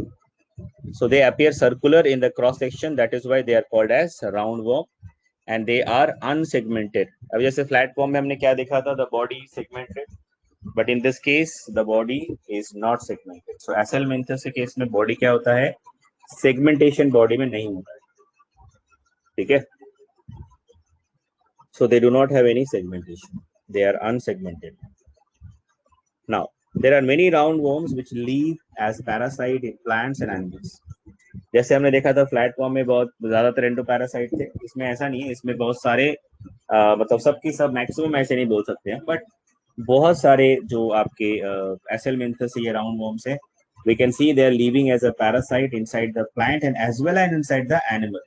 So they appear circular in the cross section, that is why they are called as round worm. And they are unsegmented. अब जैसे फ्लैट फॉर्म में हमने क्या देखा था, the body segmented, but in this case the body is not segmented. So aschelminthes के case में body क्या होता है, सेगमेंटेशन बॉडी में नहीं होता है. ठीक है. So they do not have any segmentation. They are unsegmented. Now, there are many roundworms which live as parasite in plants and animals. जैसे हमने देखा था फ्लैट फॉर्म में बहुत ज्यादातर एंडोपैरासाइट थे. इसमें ऐसा नहीं है, इसमें बहुत सारे मतलब सबकी सब मैक्सिमम ऐसे नहीं बोल सकते हैं, बट बहुत सारे जो आपके एसेलमेंथस ये राउंड वॉर्म्स है, we can see they are living as a parasite inside the plant and as well as inside the animal.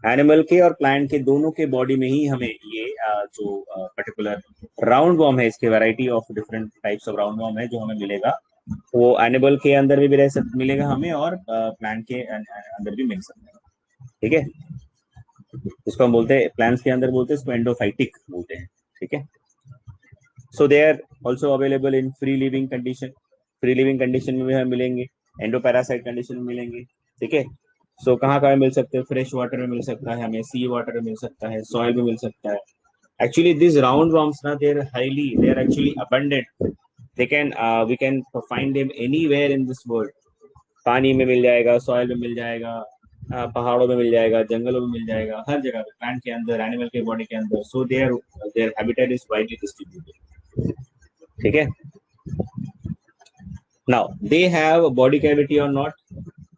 Animal के और प्लांट के दोनों के बॉडी में ही हमें ये जो पर्टिकुलर राउंड वॉर्म है, इसके variety of different types of round warm है जो हमें मिलेगा, वो एनिमल के अंदर भी रह सकता मिलेगा हमें, और प्लांट के अंदर भी मिल सकता है. ठीक है. इसको हम बोलते हैं, प्लांट्स के अंदर बोलते हैं इसको एंडोफाइटिक बोलते हैं. ठीक है. So they are also available in free living condition. Free living condition में भी हमें मिलेंगे, एंडोपैरासाइट कंडीशन में मिलेंगे. ठीक है. सो कहाँ कहाँ मिल सकते हैं? फ्रेश वाटर में मिल सकता है हमें, सी वाटर में मिल सकता है, सॉइल में मिल सकता है. Actually, these roundworms, na, they are actually abundant. We can find them anywhere in this world. पानी में मिल जाएगा, सॉइल में मिल जाएगा, पहाड़ों में मिल जाएगा, जंगलों में मिल जाएगा, हर जगह पे, प्लांट के अंदर, एनिमल के बॉडी के अंदर. So their habitat is widely distributed. ठीक है. Now they have a body cavity or not?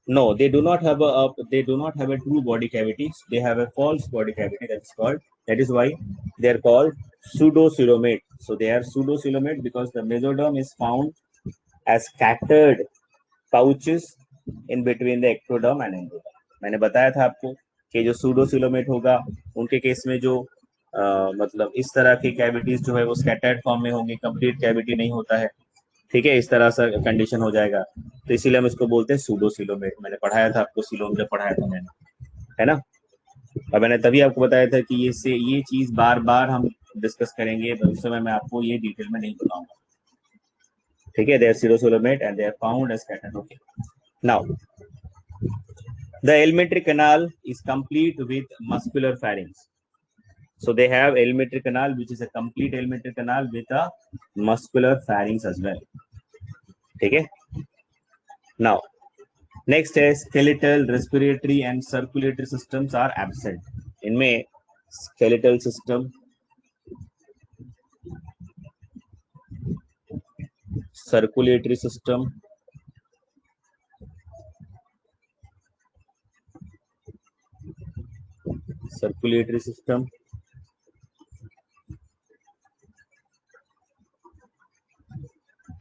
No, they do not have a true body cavity. They have a false body cavity. That is why they are called pseudocoelomate. So they are pseudocoelomate because the mesoderm is found as scattered pouches in between the ectoderm and endoderm. मैंने बताया था आपको कि जो pseudocoelomate होगा उनके case में जो मतलब इस तरह की कैविटीज जो है वो स्कैटर्ड फॉर्म में होंगी, कंप्लीट कैविटी नहीं होता है. ठीक है. इस तरह से कंडीशन हो जाएगा, तो इसीलिए हम इसको बोलते हैं सूडोसिलोमेट. मैंने पढ़ाया था आपको सिलोम जब पढ़ाया था मैंने, है ना. और मैंने तभी आपको बताया था कि ये चीज बार बार हम डिस्कस करेंगे भविष्य में, मैं आपको ये डिटेल में नहीं बताऊंगा. ठीक है. They are pseudocoelomate and they are found as scattered. Okay. Now the alimentary canal is complete with muscular pharynx. So they have alimentary canal, which is a complete alimentary canal with a muscular pharynx as well. ठीक है. Now next है skeletal, respiratory and circulatory systems are absent. इनमें skeletal system, circulatory system,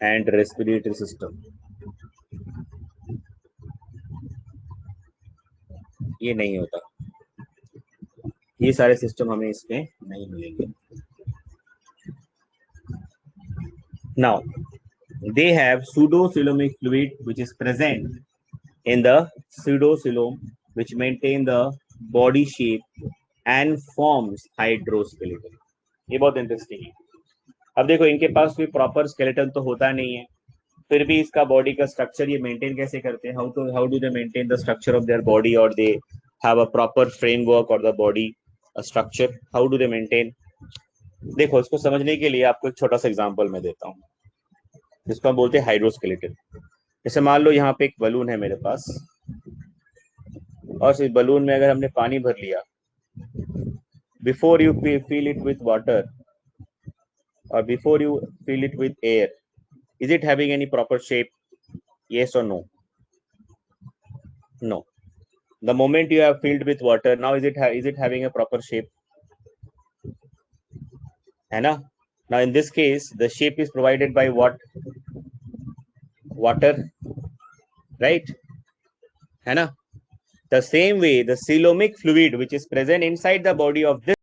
and respiratory system, ये नहीं होता. ये सारे system हमें इसमें नहीं मिलेंगे. Now, they have pseudocoelomic fluid which is present in the pseudocoelom, which maintain the body shape and forms hydroskeleton. ये बहुत इंटरेस्टिंग है. अब देखो, इनके पास कोई प्रॉपर स्केलेटन तो होता नहीं है, फिर भी इसका बॉडी का स्ट्रक्चर ये मेंटेन कैसे करते हैं? How do they maintain the structure of their body, और they have a proper framework और the body structure? How do they maintain? देखो, इसको समझने के लिए आपको एक छोटा सा एग्जांपल मैं देता हूँ, जिसको हम बोलते हैं हाइड्रोस्केलेटन. जैसे मान लो यहाँ पे एक बलून है मेरे पास, और इस बलून में अगर हमने पानी भर लिया, before you fill it with water or before you fill it with air, is it having any proper shape? Yes or no? No. The moment you have filled with water, now is it having a proper shape? है ना? Now in this case, the shape is provided by what? Water, right? है ना? The same way, the coelomic fluid which is present inside the body of this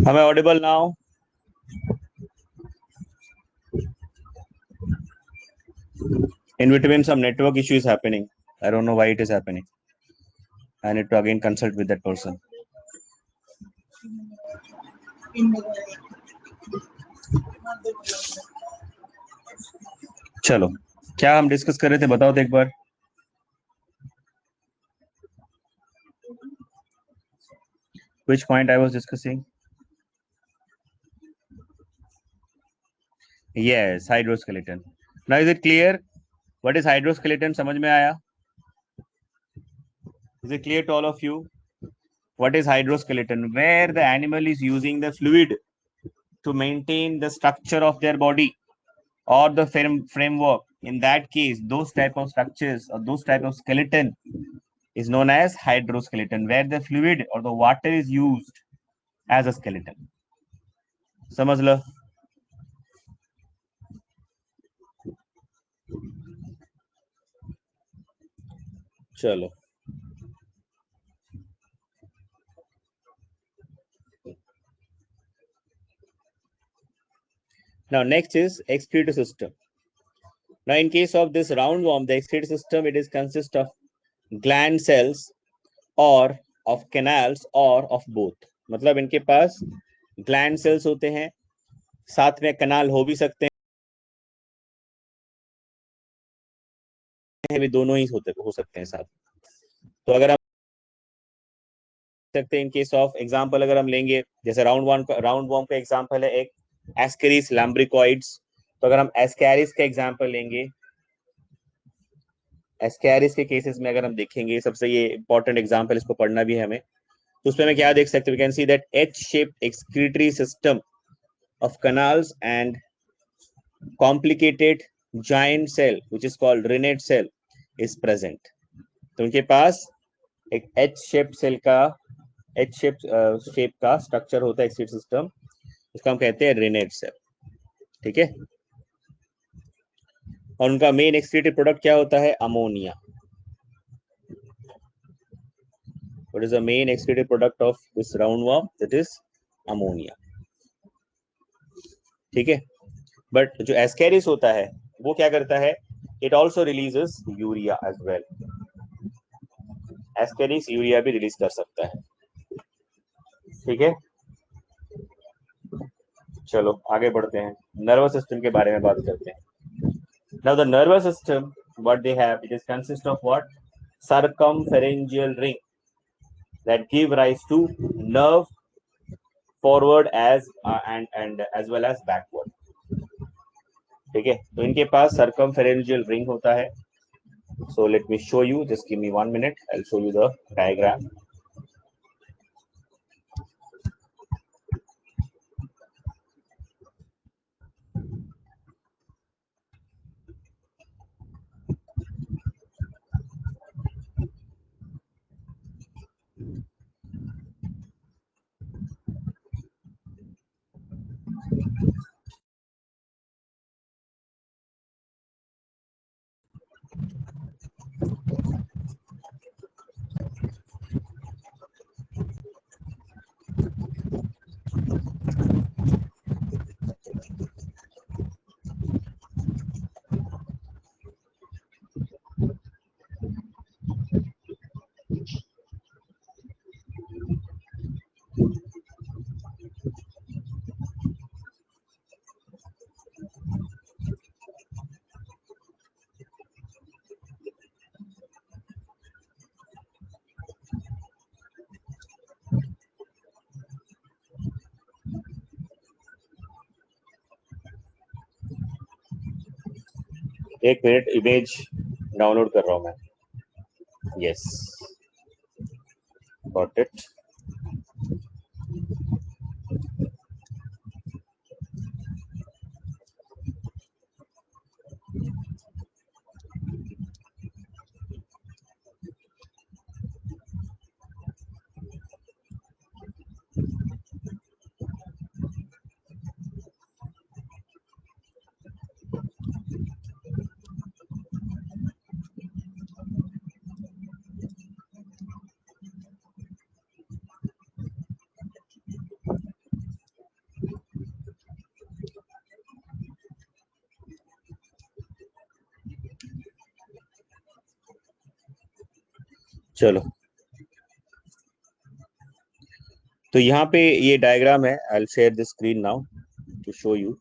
Am I audible now? In between, some network issue is happening. I don't know why it is happening. I need to again consult with that person. चलो, क्या हम discuss कर रहे थे बताओ तो एक बार. Which point I was discussing? Yes, hydroskeleton. Now is it clear? What is hydroskeleton? समझ में आया? Is it clear to all of you? What is hydroskeleton? Where the animal is using the fluid to maintain the structure of their body or the framework. In that case, those type of structures or those type of skeleton is known as hydroskeleton, where the fluid or the water is used as a skeleton. समझ लो. चलो. Now next is excretory system. Now in case of this roundworm, the excretory system, it is consist of gland cells or of canals or of both. मतलब इनके पास gland cells होते हैं, साथ में canal हो भी सकते हैं, भी दोनों ही हो सकते हैं साथ. तो अगर हम सकते हैं इन केस ऑफ एग्जांपल अगर हम लेंगे, जैसे राउंडवॉर्म का एग्जांपल है एक एस्केरिस लैम्ब्रिकॉइड्स. तो अगर हम एस्कैरिस का एग्जांपल लेंगे, एस्कैरिस के केसेस में अगर हम देखेंगे, सबसे ये इंपॉर्टेंट एग्जांपल, इसको पढ़ना भी है हमें, तो उसमें हमें क्या देख सकते हैं? We can see that H shaped excretory system of canals and complicated giant cell which is called renette cell is present. तो उनके पास एक एच शेप का स्ट्रक्चर होता है एक्सक्रीटरी सिस्टम, इसको हम कहते हैं रेनेट सेल. ठीक है. और उनका मेन एक्सक्रीटेड प्रोडक्ट क्या होता है? Ammonia. What is the main excreted product of this roundworm? That is ammonia. ठीक है. बट जो एस्कैरिस होता है वो क्या करता है? It also releases urea as well. Ascaris urea भी रिलीज कर सकता है. ठीक है. चलो आगे बढ़ते हैं, नर्वस सिस्टम के बारे में बात करते हैं. Now the nervous system, what they have, it is consist of what? Circumpharyngeal ring that give rise to nerve forward and as well as backward. ठीक है. तो इनके पास circumpharyngeal ring होता है. So let me show you, just give me 1 minute, I'll show you the diagram. एक मिनट, image download कर रहा हूँ मैं. Yes, got it. चलो, तो यहाँ पे ये डायग्राम है. I will share the screen now to show you.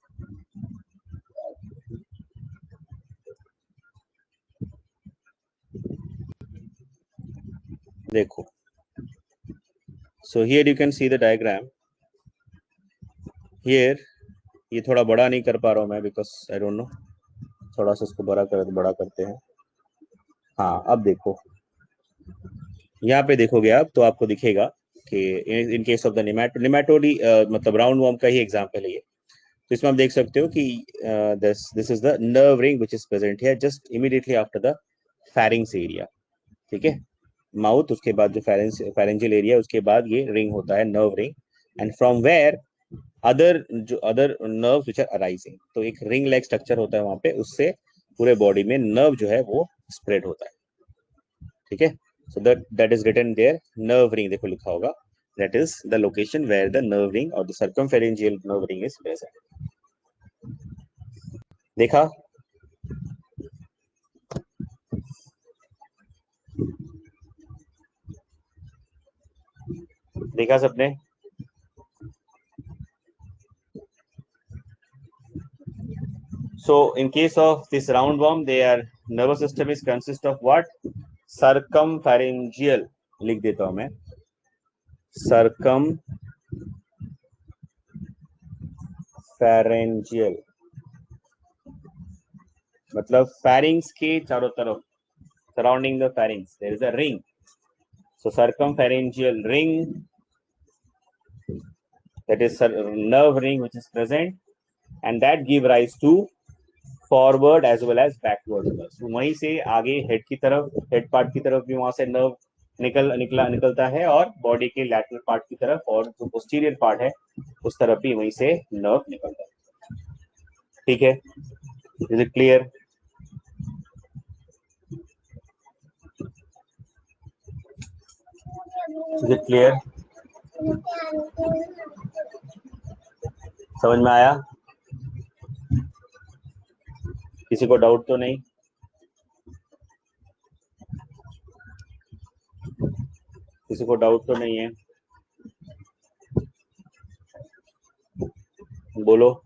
देखो, so here you can see the diagram. Here ये थोड़ा बड़ा नहीं कर पा रहा हूँ मैं, बिकॉज आई डोंट नो. थोड़ा सा इसको बड़ा करते हैं. हाँ, अब देखो, यहाँ पे देखोगे आप तो आपको दिखेगा कि इन केस ऑफ द निमेटोडी, मतलब राउंड वॉर्म का ही एग्जांपल है ये. तो इसमें आप देख सकते हो कि this is the nerve ring which is present here just immediately after the pharynx area. ठीक है, माउथ, उसके बाद जो फेरेंजियल एरिया, उसके बाद ये रिंग होता है, nerve ring. And from where other nerve which are arising. तो एक रिंग लाइक स्ट्रक्चर होता है वहां पे, उससे पूरे बॉडी में नर्व जो है वो स्प्रेड होता है. ठीक है, so that is written there, nerve ring. देखो लिखा होगा, that is the location where the nerve ring or the circumpharyngeal nerve ring is present. देखा? देखा सबने? So in case of this roundworm, their nervous system is consist of what? Circumpharyngeal. लिख देता हूं मैं, circumpharyngeal. मतलब pharynx के चारों तरफ, surrounding the pharynx there is a ring. So circumpharyngeal ring, that is nerve ring which is present, and that give rise to forward as well as backward nerve. वहीं से आगे हेड की तरफ, head part की तरफ भी वहां से नर्व निकलता है, और बॉडी के लैटरल पार्ट की तरफ, और जो पोस्टीरियर पार्ट है उस तरफ भी वहीं से नर्व निकलता है. ठीक है, is it clear? Is it clear? समझ में आया? किसी को डाउट तो नहीं? किसी को डाउट तो नहीं है? बोलो.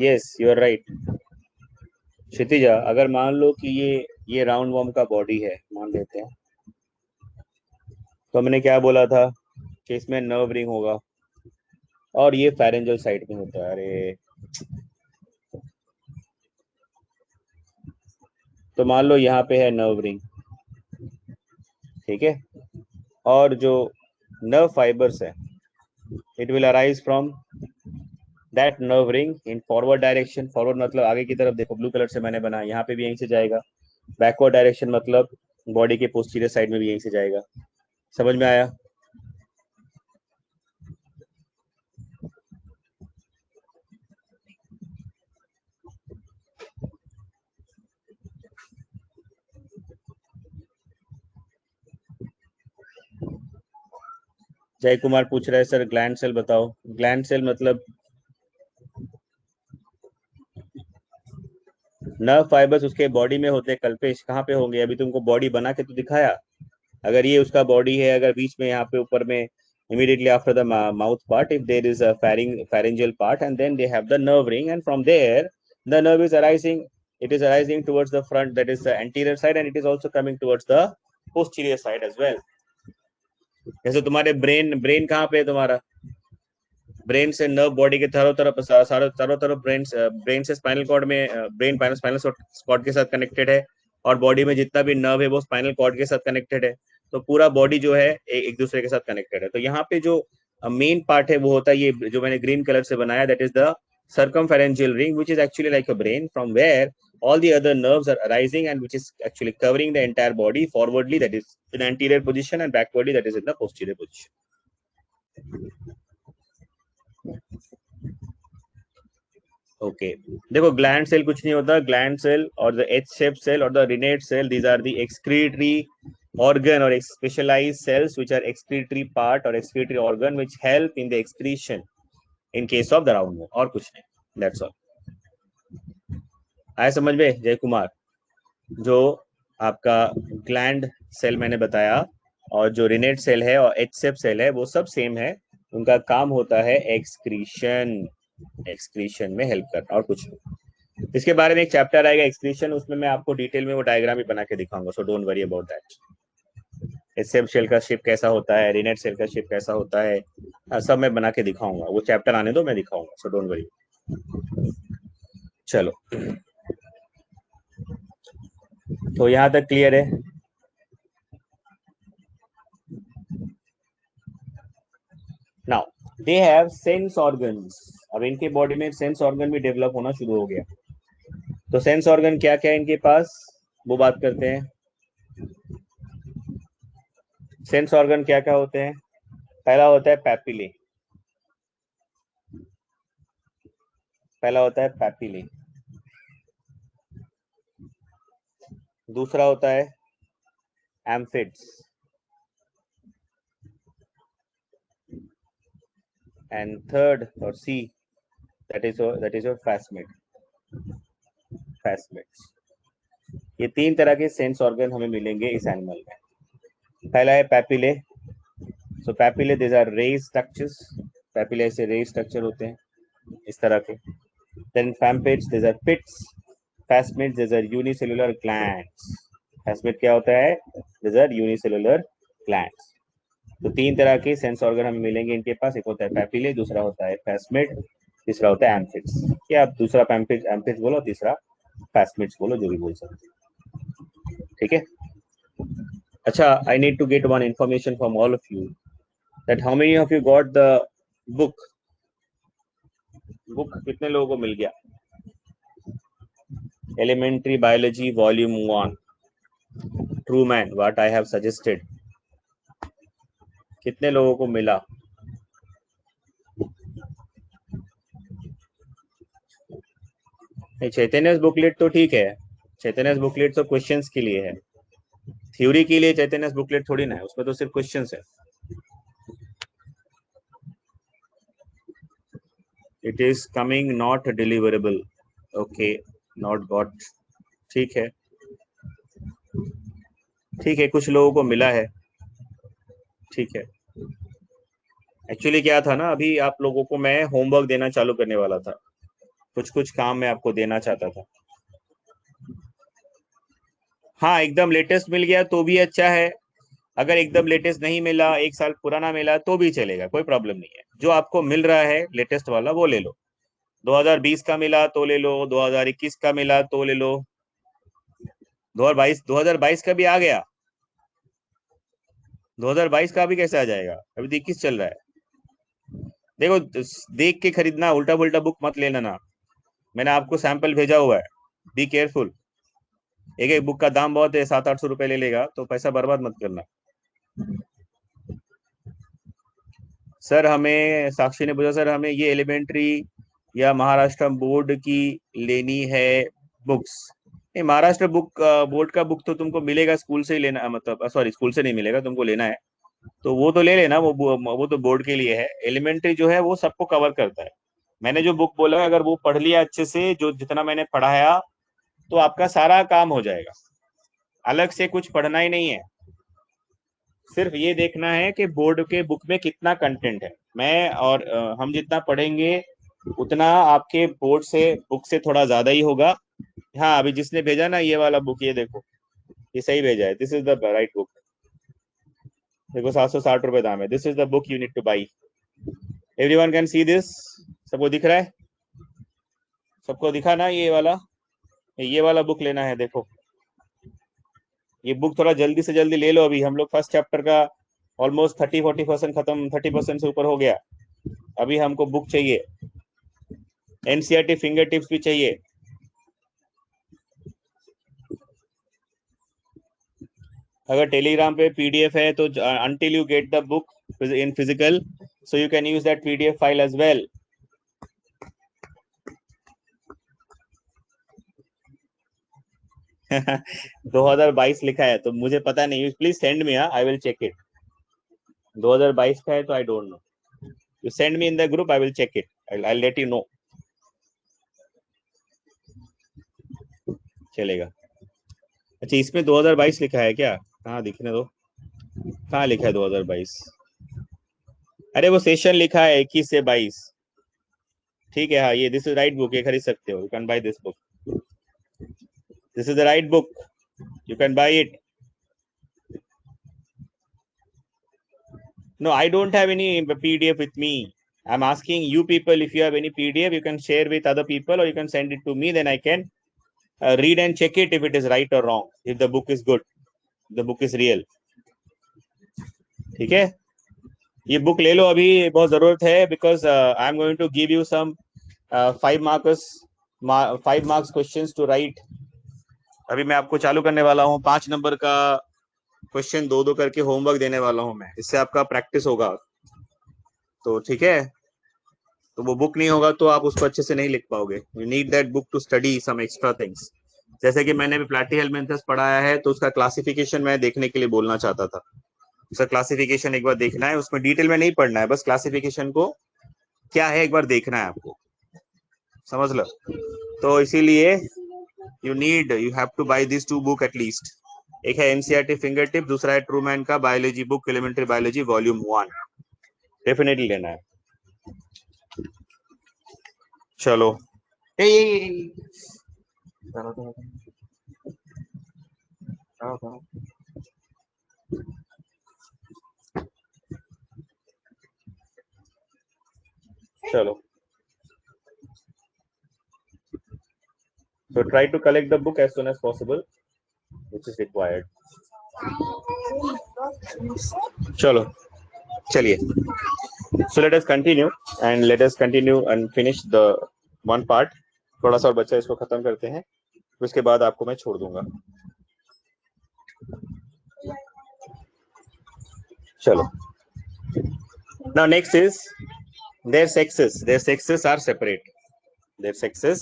Yes, you are right. Kshitija, अगर मान लो कि ये राउंड वॉर्म का बॉडी है, मान लेते हैं, तो हमने क्या बोला था कि इसमें नर्व रिंग होगा और ये फेरेंजल साइड में होता है. अरे, तो मान लो यहाँ पे है नर्व रिंग. ठीक है, और जो नर्व फाइबर्स है, it will arise from that nerve ring in forward direction. Forward मतलब आगे की तरफ, देखो ब्लू कलर से मैंने बनाया, यहाँ पे भी यहीं से जाएगा. बैकवर्ड डायरेक्शन मतलब बॉडी के पोस्टीरियर साइड में भी यहीं से जाएगा. समझ में आया? जय कुमार पूछ रहा है सर ग्लैंड सेल बताओ. ग्लैंड सेल मतलब नर्व फाइबर्स उसके बॉडी में होते हैं. कल्पेश, कहाँ पे होंगे? अभी तुमको बॉडी बना के तो दिखाया. अगर ये उसका बॉडी है, अगर बीच में यहाँ पे ऊपर में immediately after the mouth part, if there is a pharyngeal part, and then they have the nerve ring, and from there The nerve is arising, it is arising towards the front, that is the anterior side, and it is also coming towards the posterior side as well. जैसे तुम्हारे brain कहाँ पे है तुम्हारा, brain से nerve body के चारों तरफ ब्रेन से स्पाइनल कॉर्ड में, ब्रेन स्पाइनल कॉर्ड के साथ कनेक्टेड है, और बॉडी में जितना भी नर्व है वो स्पाइनल कॉर्ड के साथ कनेक्टेड है। तो पूरा बॉडी जो है एक दूसरे के साथ कनेक्टेड है। तो यहाँ पे जो मेन पार्ट है वो होता है ये जो मैंने ग्रीन कलर से बनाया, that is the circumferential ring, which is actually like a brain, from where all the other nerves are arising and which is actually covering the entire body forwardly, that is in anterior position, and backwardly, that is in the posterior position. Okay देखो, gland cell कुछ नहीं होता, gland cell और the H shape cell और the renette cell, these are the excretory organ or specialized cells which are excretory part or excretory organ which help in the excretion in case of the round और कुछ नहीं, that's all. आया समझ में जय कुमार? जो आपका ग्लैंड सेल मैंने बताया और जो रिनेट सेल है और एच शेप सेल है वो सब सेम है, उनका काम होता है एक्सक्रीशन में हेल्प करना और कुछ नहीं। इसके बारे में एक चैप्टर आएगा एक्सक्रीशन, उसमें मैं आपको डिटेल में वो डायग्राम भी बना के दिखाऊंगा, so don't worry about that. H F cell का शेप कैसा होता है, रिनेट सेल का शेप कैसा होता है, सब मैं बना के दिखाऊंगा, वो चैप्टर आने दो मैं दिखाऊंगा, सो डोंट वरी। चलो तो यहां तक क्लियर है? Now they have sense organs, अब इनके बॉडी में सेंस ऑर्गन भी डेवलप होना शुरू हो गया। तो सेंस ऑर्गन क्या क्या है इनके पास, वो बात करते हैं। सेंस ऑर्गन क्या क्या होते हैं? पहला होता है पैपिले, पहला होता है पैपिले। दूसरा होता है एम्फिड्स, एंड थर्ड और सी that is your phasmid, phasmids। ये तीन तरह के सेंस ऑर्गन हमें मिलेंगे इस एनिमल में। पहला है papillae, so papillae this are ridge structures, papillae ऐसे रेज स्ट्रक्चर होते हैं इस तरह के। Then phasmids this are pits, phasmids this are unicellular glands. phasmid क्या होता है? This are unicellular glands. तो तीन तरह के सेंस ऑर्गन हमें मिलेंगे इनके पास, एक होता है पैपिले, दूसरा होता है phasmid, तीसरा होता है एम्फिड्स। या आप दूसरा एम्फिड्स बोलो, तीसरा phasmids बोलो, जो भी बोल सकते, ठीक है? अच्छा, I need to get one information from all of you, that how many of you got the book? Book कितने लोगों को मिल गया? Elementary biology volume 1, Trueman what I have suggested, कितने लोगों को मिला? चैतन्य बुकलेट तो ठीक है, चैतन्य बुकलेट तो क्वेश्चंस के लिए है, थ्योरी के लिए चैतन्य बुकलेट थोड़ी ना है, उसमें तो सिर्फ क्वेश्चंस है। It is coming not deliverable, okay not got, ठीक है ठीक है, कुछ लोगों को मिला है, ठीक है। एक्चुअली क्या था ना, अभी आप लोगों को मैं होमवर्क देना चालू करने वाला था, कुछ कुछ काम मैं आपको देना चाहता था। हाँ एकदम लेटेस्ट मिल गया तो भी अच्छा है, अगर एकदम लेटेस्ट नहीं मिला, एक साल पुराना मिला तो भी चलेगा, कोई प्रॉब्लम नहीं है। जो आपको मिल रहा है लेटेस्ट वाला वो ले लो, 2020 का मिला तो ले लो, 2021 का मिला तो ले लो, 2022 का भी आ गया, 2022 का भी कैसे आ जाएगा, अभी 21 चल रहा है। देखो देख के खरीदना, उल्टा पुल्टा बुक मत लेना ना, मैंने आपको सैंपल भेजा हुआ है, बी केयरफुल। एक एक बुक का दाम बहुत है, 700-800 रुपए ले लेगा, तो पैसा बर्बाद मत करना। सर हमें, साक्षी ने पूछा सर हमें ये एलिमेंट्री या महाराष्ट्र बोर्ड की लेनी है बुक्स। नहीं, महाराष्ट्र बुक बोर्ड का बुक तो तुमको मिलेगा स्कूल से ही लेना, मतलब सॉरी स्कूल से नहीं मिलेगा, तुमको लेना है तो वो तो ले लेना, वो तो बोर्ड के लिए है। एलिमेंट्री जो है वो सबको कवर करता है, मैंने जो बुक बोला अगर वो पढ़ लिया अच्छे से, जो जितना मैंने पढ़ाया, तो आपका सारा काम हो जाएगा, अलग से कुछ पढ़ना ही नहीं है, सिर्फ ये देखना है कि बोर्ड के बुक में कितना कंटेंट है। मैं और हम जितना पढ़ेंगे उतना आपके बोर्ड से बुक से थोड़ा ज्यादा ही होगा। हाँ, अभी जिसने भेजा ना ये वाला बुक, ये देखो, ये सही भेजा है, this is the right book. देखो 760 रुपए दाम है, this is the book you need two by. Everyone can see this? सबको दिख रहा है? सबको दिखा ना ये वाला बुक लेना है। देखो ये बुक थोड़ा जल्दी से जल्दी ले लो, अभी हम लोग फर्स्ट चैप्टर का ऑलमोस्ट 30-40% खत्म, 30% से ऊपर हो गया। अभी हमको बुक चाहिए, एनसीईआरटी फिंगर टिप्स भी चाहिए। अगर टेलीग्राम पे पीडीएफ है तो until you get the book in physical, so you can use that PDF file as well. " 2022 लिखा है तो मुझे पता नहीं, please send me, I will check it. 2022 का है तो I don't know, you send me in the group, I will check it, I let you know. चलेगा। अच्छा, इसमें 2022 लिखा है क्या? कहाँ दिखने दो, कहाँ लिखा है 2022? अरे वो सेशन लिखा है 21 से 22। ठीक है, हाँ, ये दिस इज राइट बुक, ये खरीद सकते हो, you can by this book, this is the right book, you can buy it. No, I don't have any PDF with me. I'm asking you people, if you have any PDF, you can share with other people or you can send it to me, then I can read and check it if it is right or wrong, if the book is good, the book is real. ठीक है, ये book ले लो अभी, बहुत जरूरत है, because I am going to give you some 5 marks questions to write. अभी मैं आपको चालू करने वाला हूँ 5 नंबर का क्वेश्चन, दो करके होमवर्क देने वाला हूँ मैं, इससे आपका प्रैक्टिस होगा। तो ठीक है, तो वो बुक नहीं होगा तो आप उसको अच्छे से नहीं लिख पाओगे, you need that book to study some extra things. जैसे कि मैंने भी प्लैटीहेल्मिन्थस पढ़ाया है, तो उसका क्लासिफिकेशन मैं देखने के लिए बोलना चाहता था। उसका क्लासिफिकेशन एक बार देखना है, उसमें डिटेल में नहीं पढ़ना है, बस क्लासिफिकेशन को क्या है एक बार देखना है आपको, समझ लो। तो इसीलिए you have to buy this 2 book at least. एक है एनसीईआरटी फिंगर टिप, दूसरा है ट्रूमैन का biology book, elementary biology volume 1, definitely लेना है। चलो, चलो, so try to collect the book as soon as possible, which is required. चलो, चलिए, so let us continue and finish the one part. थोड़ा सा और बच्चा, इसको खत्म करते हैं, उसके बाद आपको मैं छोड़ दूंगा। चलो, now next is their sexes are separate, their sexes,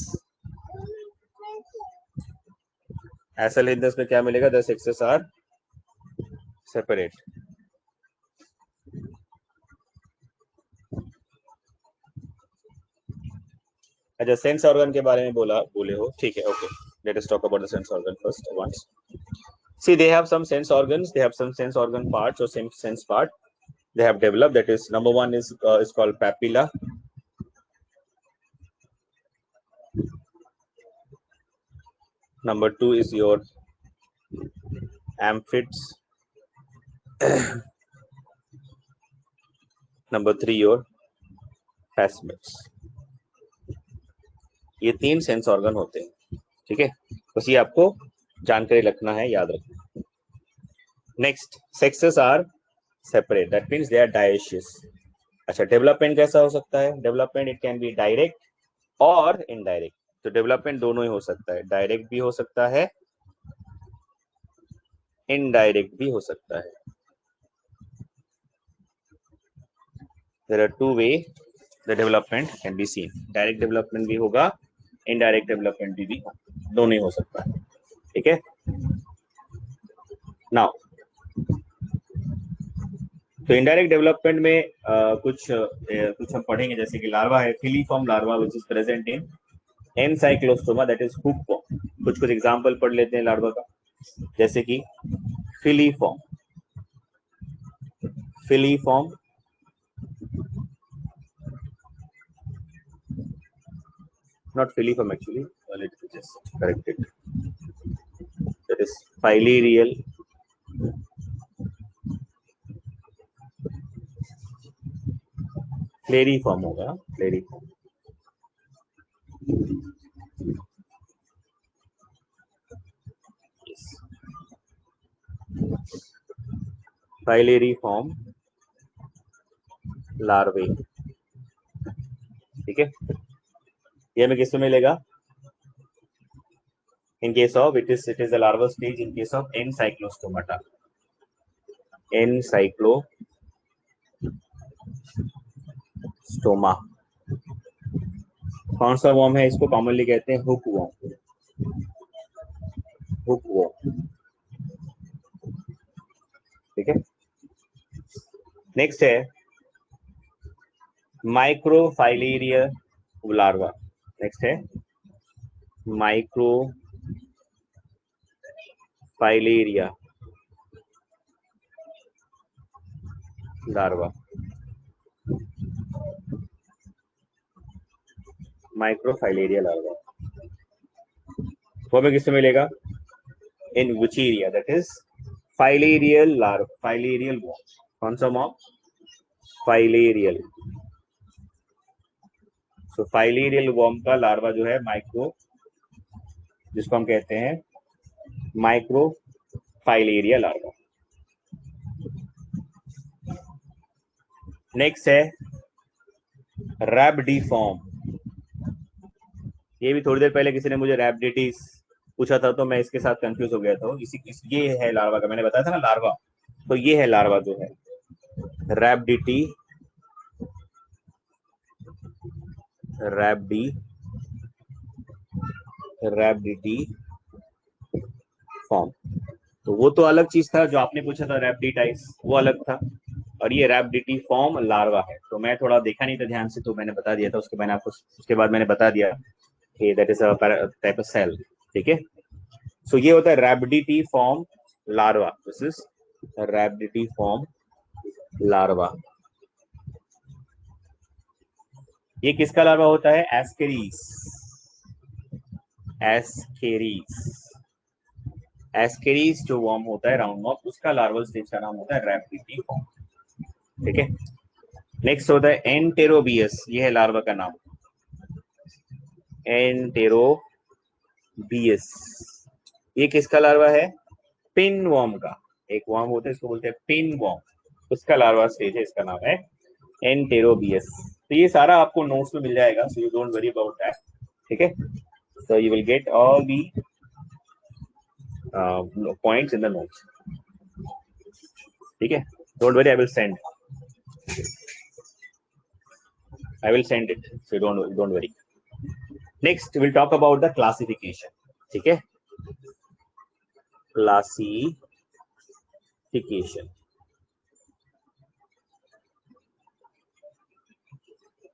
ऐसा लेते हैं, इसमें क्या मिलेगा, their sexes are separate। अच्छा, सेंस ऑर्गन के बारे में बोले हो, ठीक है, okay, let us talk about the sense organ first once. See, they have some sense organs, they have some sense organ parts or sense part they have developed. That is, number 1 is called papilla. Number 2 is your amphids. Number 3 your plasmids. ये 3 sense organ होते हैं, ठीक है, बस ये आपको जानकारी रखना है, याद रखना। Next, sexes are separate, that means they are dioecious. अच्छा, डेवलपमेंट कैसा हो सकता है? Development it can be direct और इनडायरेक्ट। तो डेवलपमेंट दोनों ही हो सकता है, डायरेक्ट भी हो सकता है, इनडायरेक्ट भी हो सकता है। There are 2 way the development can be seen, direct development भी होगा, इनडायरेक्ट डेवलपमेंट भी दोनों ही हो सकता है, ठीक है। नाउ, तो इनडायरेक्ट डेवलपमेंट में कुछ हम पढ़ेंगे, जैसे कि लार्वा है, filiform larva which is present in ancylostoma, that is hook form. कुछ एग्जांपल पढ़ लेते हैं लार्वा का, जैसे कि filiform, not filiform actually. Let me just correct it. That is filarial clariform होगा, clariform. Yes. Filariform larvae. ठीक है, ये हमें किसमें मिलेगा? In case of it is the larval stage in case of Encyclostomata. Encyclostoma. कौन सा वॉर्म है? इसको कॉमनली कहते हैं हुक वॉर्म. Hook warm. ठीक है. नेक्स्ट है माइक्रोफाइलेरिया लार्वा. नेक्स्ट है माइक्रोफाइलेरिया लार्वा. माइक्रोफाइलेरिया लार्वा वो हमें किससे मिलेगा? In Wuchereria. That is filarial larva. Filarial worm. कौन सा worm? Filarial. So filarial worm का लार्वा जो है माइक्रो, जिसको हम कहते हैं माइक्रोफाइलेरिया लार्वा. नेक्स्ट है रैब्डिफॉर्म. ये भी थोड़ी देर पहले किसी ने मुझे रैब्डिटीज पूछा था, तो मैं इसके साथ कंफ्यूज हो गया था. ये है लार्वा का, मैंने बताया था ना लार्वा, तो ये है लार्वा जो है रैब्डिटी फॉर्म. तो वो तो अलग चीज था जो आपने पूछा था रैब्डिटाइज, वो अलग था. और ये रैब्डिटी फॉर्म लार्वा है. तो मैं थोड़ा देखा नहीं था ध्यान से, तो मैंने बता दिया था. उसके बाद मैंने बता दिया कि that is a type of cell. ठीक है. सो ये होता है rhabditiform larva. This is rhabditiform larva. ये किसका लार्वा होता है? एस्केरीज. एस्केरीज जो वॉर्म होता है राउंड वॉर्म, उसका लार्वल स्टेज का नाम होता है रैब्डिटी फॉर्म. ठीक है. नेक्स्ट होता है एंटेरोबियस. ये है लार्वा का नाम, एंटेरोबियस. ये किसका लार्वा है? पिन वॉर्म का. एक वॉर्म होता है, इसको बोलते हैं पिन वॉर्म. उसका लार्वा स्टेज है, इसका नाम है एंटेरोबियस. तो ये सारा आपको नोट्स में मिल जाएगा, so you don't worry about that. ठीक है. So you will get all the points in the notes. ठीक है. Don't worry, I will send it, so don't worry. Next we'll talk about the classification. ठीक है.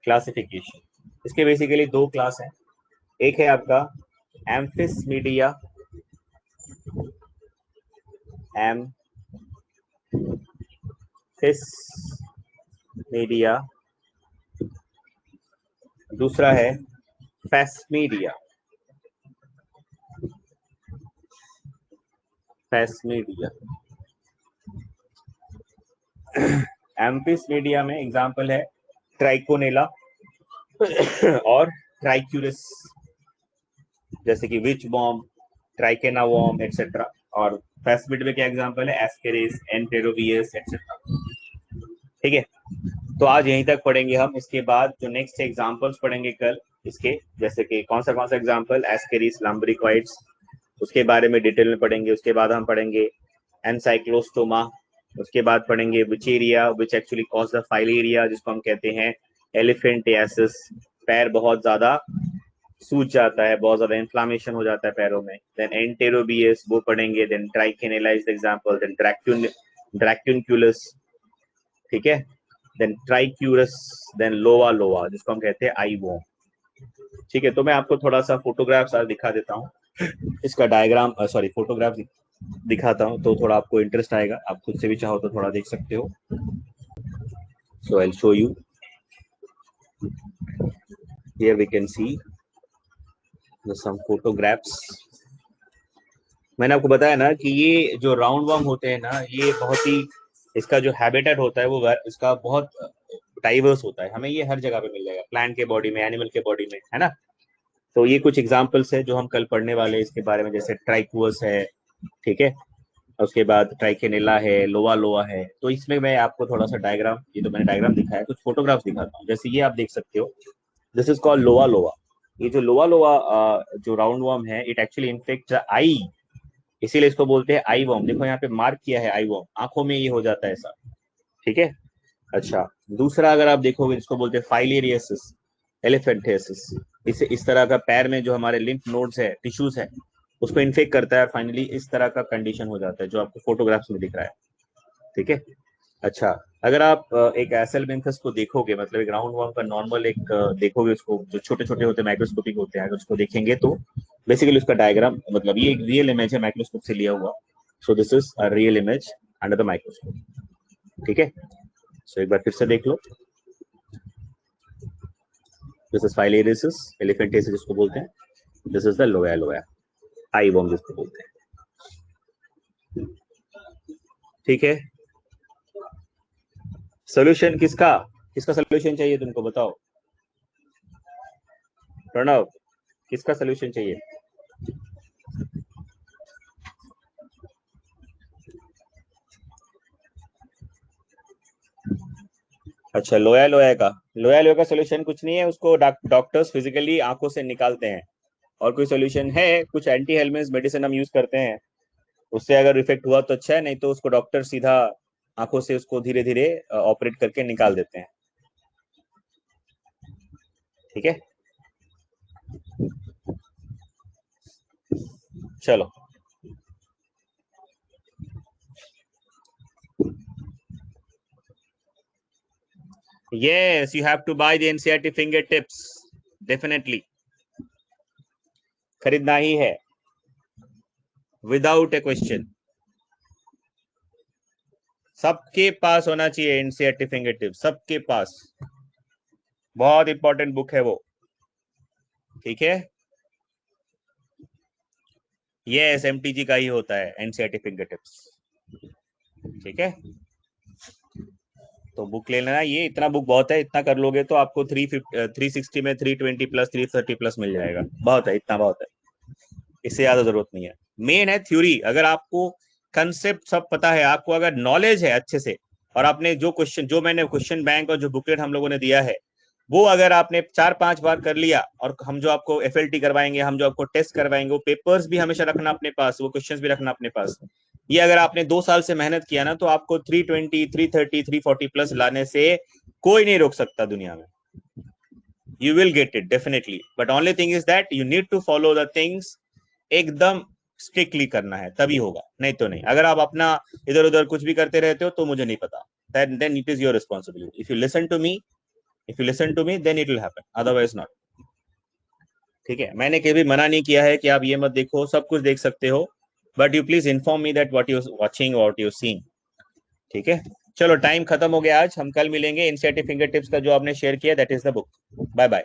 Classification. इसके basically दो class हैं. एक है आपका एम्फिसमीडिया. दूसरा है फैस्मीडिया. एम्फिसमीडिया में एग्जांपल है ट्राइकोनेला और ट्राइक्यूरस, जैसे कि whip worm, Trichinella worm etcetera. और फैस्मिड में क्या एग्जांपल है? Ascaris, Enterobius etcetera. ठीक है. तो आज यहीं तक पढ़ेंगे हम. इसके बाद जो नेक्स्ट एग्जांपल्स पढ़ेंगे कल इसके, जैसे कि कौन सा एग्जांपल? एस्केरिस लम्ब्रिकॉइड्स, उसके बारे में डिटेल में पढ़ेंगे. उसके बाद हम पढ़ेंगे एनसाइक्लोस्टोमा. उसके बाद पढ़ेंगे Wuchereria which actually cause the filaria, जिसको हम कहते हैं एलिफेंटियासिस. पैर बहुत ज्यादा सूज जाता है, बहुत ज्यादा इन्फ्लामेशन हो जाता है पैरों में. देन एंटेरोबियस वो पढ़ेंगे. Then Trichinella is the example. Then Dracunculus. ठीक है. देन ट्राइक्यूरस. देन लोवा जिसको हम कहते हैं आई वॉर्म. ठीक है. तो मैं आपको थोड़ा सा फोटोग्राफ्स आज दिखा देता हूँ. इसका डायग्राम फोटोग्राफ दिखाता हूँ, तो थोड़ा आपको इंटरेस्ट आएगा. आप खुद से भी चाहो तो थोड़ा देख सकते हो. So I will show you. Here we can see some photographs. मैंने आपको बताया ना कि ये जो राउंड वर्म होते हैं ना, ये बहुत ही, इसका जो हैबिटेट होता है वो इसका बहुत डाइवर्स होता है। हमें ये हर जगह पे मिल जाएगा, प्लांट के बॉडी में, एनिमल के बॉडी में, है ना। तो ये कुछ एग्जांपल्स है जो हम कल पढ़ने वाले हैं इसके बारे में, जैसे ट्राइकुअस है, ठीक है। उसके बाद ट्राइकेनेला है, लोवा लोआ है। तो इसमें मैं आपको थोड़ा सा डायग्राम, ये तो मैंने डायग्राम दिखाया है, कुछ फोटोग्राफ्स दिखाता हूँ। जैसे ये आप देख सकते हो, दिस इज कॉल्ड लोवा लोआ। ये जो लोवा लोआ जो राउंड वर्म है, इट एक्चुअली इन्फेक्ट आई, इसीलिए इसको बोलते हैं आई वर्म। देखो यहाँ पे मार्क किया है आई वर्म, आंखों में ये हो जाता है ऐसा, ठीक है। अच्छा, दूसरा अगर आप देखोगे, इसको बोलते हैं फाइलेरियसिस, एलिफेंटियासिस। इसे इस तरह का पैर में जो हमारे लिम्फ नोड्स है, टिश्यूज है, उसको इन्फेक्ट करता है, फाइनली इस तरह का कंडीशन हो जाता है जो आपको फोटोग्राफ्स में दिख रहा है, ठीक है। अच्छा, अगर आप एक एसेलमेंथस को देखोगे, मतलब एक राउंड वर्म का नॉर्मल एक देखोगे, उसको जो छोटे छोटे होते हैं, माइक्रोस्कोपिक होते हैं, अगर उसको देखेंगे तो बेसिकली उसका डायग्राम, मतलब ये एक रियल इमेज है माइक्रोस्कोप से लिया हुआ। So this is a real image under the microscope, ठीक है। सो एक बार फिर से देख लो, दिस इज फाइलेरियसिस, एलिफेंटियासिस जिसको बोलते हैं, this is the Loya Loya, I worm जिसको बोलते हैं, ठीक है। सोल्यूशन किसका, किसका सोल्यूशन चाहिए तुमको, बताओ प्रणव, किसका सोल्यूशन चाहिए? अच्छा, लोया लोया का, लोया लोया का सोल्यूशन कुछ नहीं है, उसको डॉक्टर्स फिजिकली आंखों से निकालते हैं। और कोई सोल्यूशन है, कुछ एंटी हेलमेंस मेडिसिन हम यूज करते हैं, उससे अगर इफेक्ट हुआ तो अच्छा है, नहीं तो उसको डॉक्टर सीधा आंखों से उसको धीरे धीरे ऑपरेट करके निकाल देते हैं, ठीक है। चलो, yes, you have to buy the NCERT fingertips, definitely, खरीदना ही है, विदाउट ए क्वेश्चन। सबके पास होना चाहिए एनसीईआरटी फिंगरटिप्स, सबके पास, बहुत इंपॉर्टेंट बुक है वो, ठीक है। ये एसएमटीजी का ही होता है एनसीईआरटी फिंगरटिप्स, ठीक है। तो बुक ले लेना, ये इतना बुक बहुत है, इतना कर लोगे तो आपको 360 में 320 प्लस 330 प्लस मिल जाएगा, बहुत है, इतना बहुत है, इससे ज्यादा जरूरत नहीं है। मेन है थ्योरी, अगर आपको कंसेप्ट सब पता है, आपको अगर नॉलेज है अच्छे से, और आपने जो क्वेश्चन, जो मैंने क्वेश्चन बैंक और जो बुकलेट हम लोगों ने दिया है, वो अगर आपने 4-5 बार कर लिया, और हम जो आपको एफएलटी करवाएंगे, हम जो आपको टेस्ट करवाएंगे, वो पेपर्स भी हमेशा रखना अपने पास, वो क्वेश्चंस भी रखना अपने पास। ये अगर आपने 2 साल से मेहनत किया ना, तो आपको 320, 330, 340 प्लस लाने से कोई नहीं रोक सकता दुनिया में। You will get it definitely, but only thing is that you need to follow the things, एकदम स्ट्रिक्टली करना है, तभी होगा, नहीं तो नहीं। अगर आप अपना इधर उधर कुछ भी करते रहते हो तो मुझे नहीं पता, then it is your responsibility. If you listen to me, then it will happen, otherwise not, ठीक है। मैंने कभी मना नहीं किया है कि आप ये मत देखो, सब कुछ देख सकते हो, but you please inform me that what you watching, what you seeing, ठीक है। चलो, टाइम खत्म हो गया आज, हम कल मिलेंगे। एनसीईआरटी फिंगर टिप्स का जो आपने शेयर किया, that is the book. Bye bye.